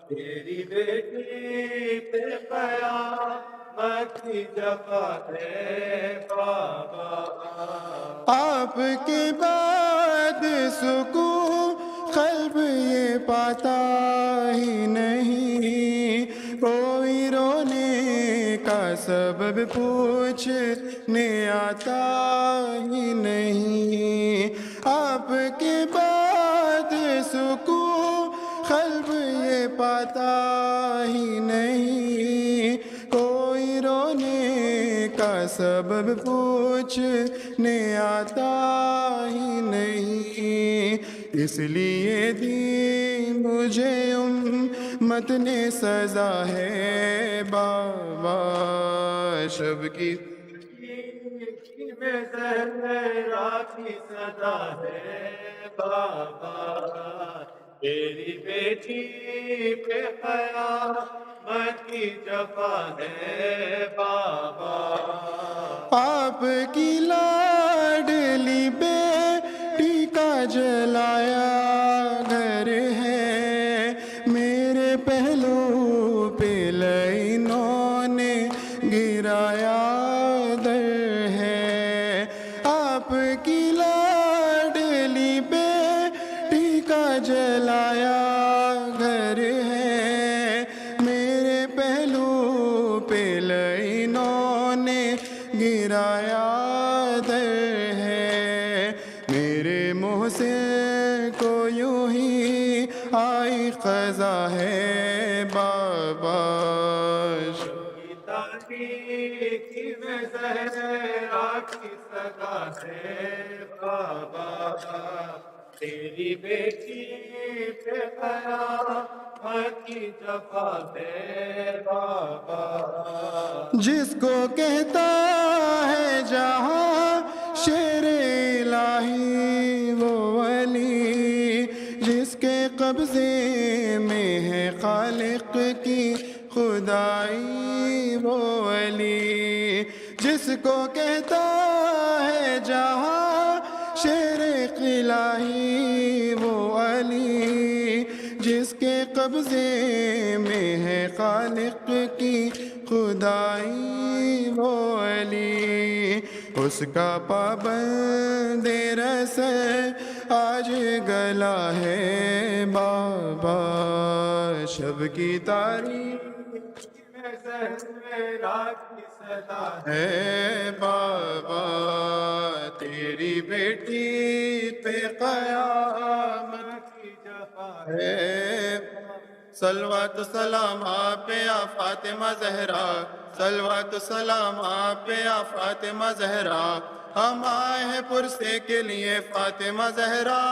Speaker 1: تیری بیٹی پہ قیامت کی جفا ہے بابا، آپ کے بعد سکون قلب یہ پاتا ہی نہیں، کوئی رونے کا سبب پوچھنے آتا ہی نہیں، آپ کے بعد سکون قلب یہ پاتا ہی نہیں، کوئی رونے کا سبب پوچھنے آتا ہی نہیں، اس لیے دی مجھے امت نے سزا ہے بابا، شب کی میں زہرا کی صدا ہے بابا، تیری بیٹی پہ قیامت کی جفا ہے بابا، آپ کی لاڈلی بیٹی کا جلایا گھر ہے، میرے پہلو پہ لینوں نے گرایا در ہے، آپ کی لاڈلی بیٹی کا جلایا گھر ہے، میرے پہلو پہ لینوں نے گرایا در ہے، میرے محسن کو یوں ہی آئی قضا ہے بابا، تاریکی میں زہرا کی صدا ہے بابا، تیری بیٹی پہ قیامت کی جفا ہے بابا، جس کو کہتا ہے جہاں شیر الہی وہ ولی، جس کے قبضے میں ہے خالق کی خدائی وہ ولی، جس کو کہتا ہے جہاں شیر الہی وہ علی، جس کے قبضے میں ہے خالق کی خدائی وہ علی، اس کا پابند رسل آج گلا ہے بابا، شب کی تاریخ میں زہرا کی صدا ہے بابا، تیری بیٹی پہ قیامت کی جفا ہے، صلوات و سلام آپ پہ یا فاطمہ زہرا، صلوات و سلام آپ پہ یا فاطمہ زہرا، ہم آئے ہیں پرسے کے لیے فاطمہ زہرا،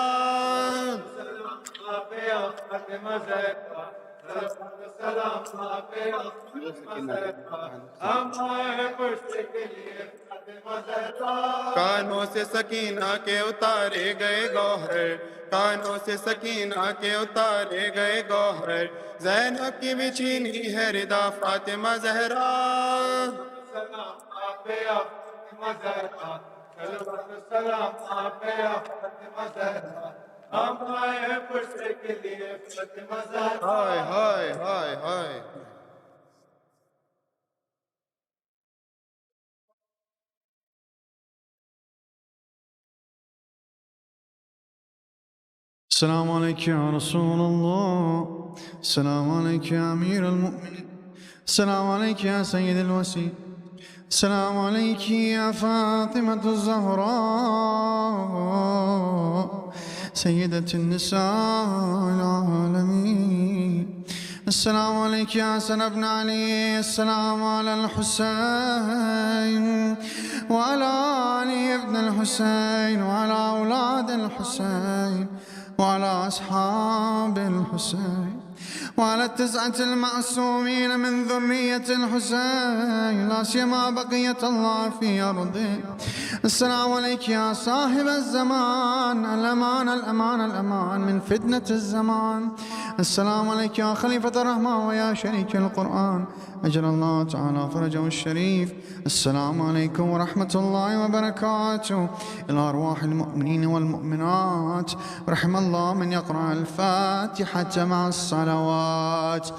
Speaker 1: آپ پہ یا فاطمہ زہرا، صلوات و سلام آپ پہ یا فاطمہ زہرا، ہم آئے ہیں پرسے کے لیے فاطمہ زہرا، کانوں سے سکینہ کے اتارے گئے گوہر، کانوں سے سکینہ کے اتارے گئے گوہر، زینب کی بھی چھینی ہے ردا فاطمہ زہرا، سلام آپ پہ یا فاطمہ زہرا، صلوات و سلام آپ پہ یا Fatima Zahra, Hi, hi, hi, hi. السلام عليك يا رسول الله، السلام عليك يا أمير المؤمنين، السلام عليك يا سيد الوسيل، السلام عليك يا فاطمة الزهراء سيدة النساء العالمين. السلام عليك يا حسن بن علي، السلام على الحسين وعلى علي بن الحسين وعلى أولاد الحسين وعلى أصحاب الحسين وعلى التسعة المعصومين من ذرية الحسين لا سيما بقية الله في أرضه. السلام عليك يا صاحب الزمان، الأمان الأمان الأمان من فتنة الزمان. السلام عليك يا خليفة الرحمن ويا شريك القرآن، أجل الله تعالى فرجه الشريف. السلام عليكم ورحمة الله وبركاته. إلى أرواح المؤمنين والمؤمنات، رحم الله من يقرأ الفاتحة مع الصلوات.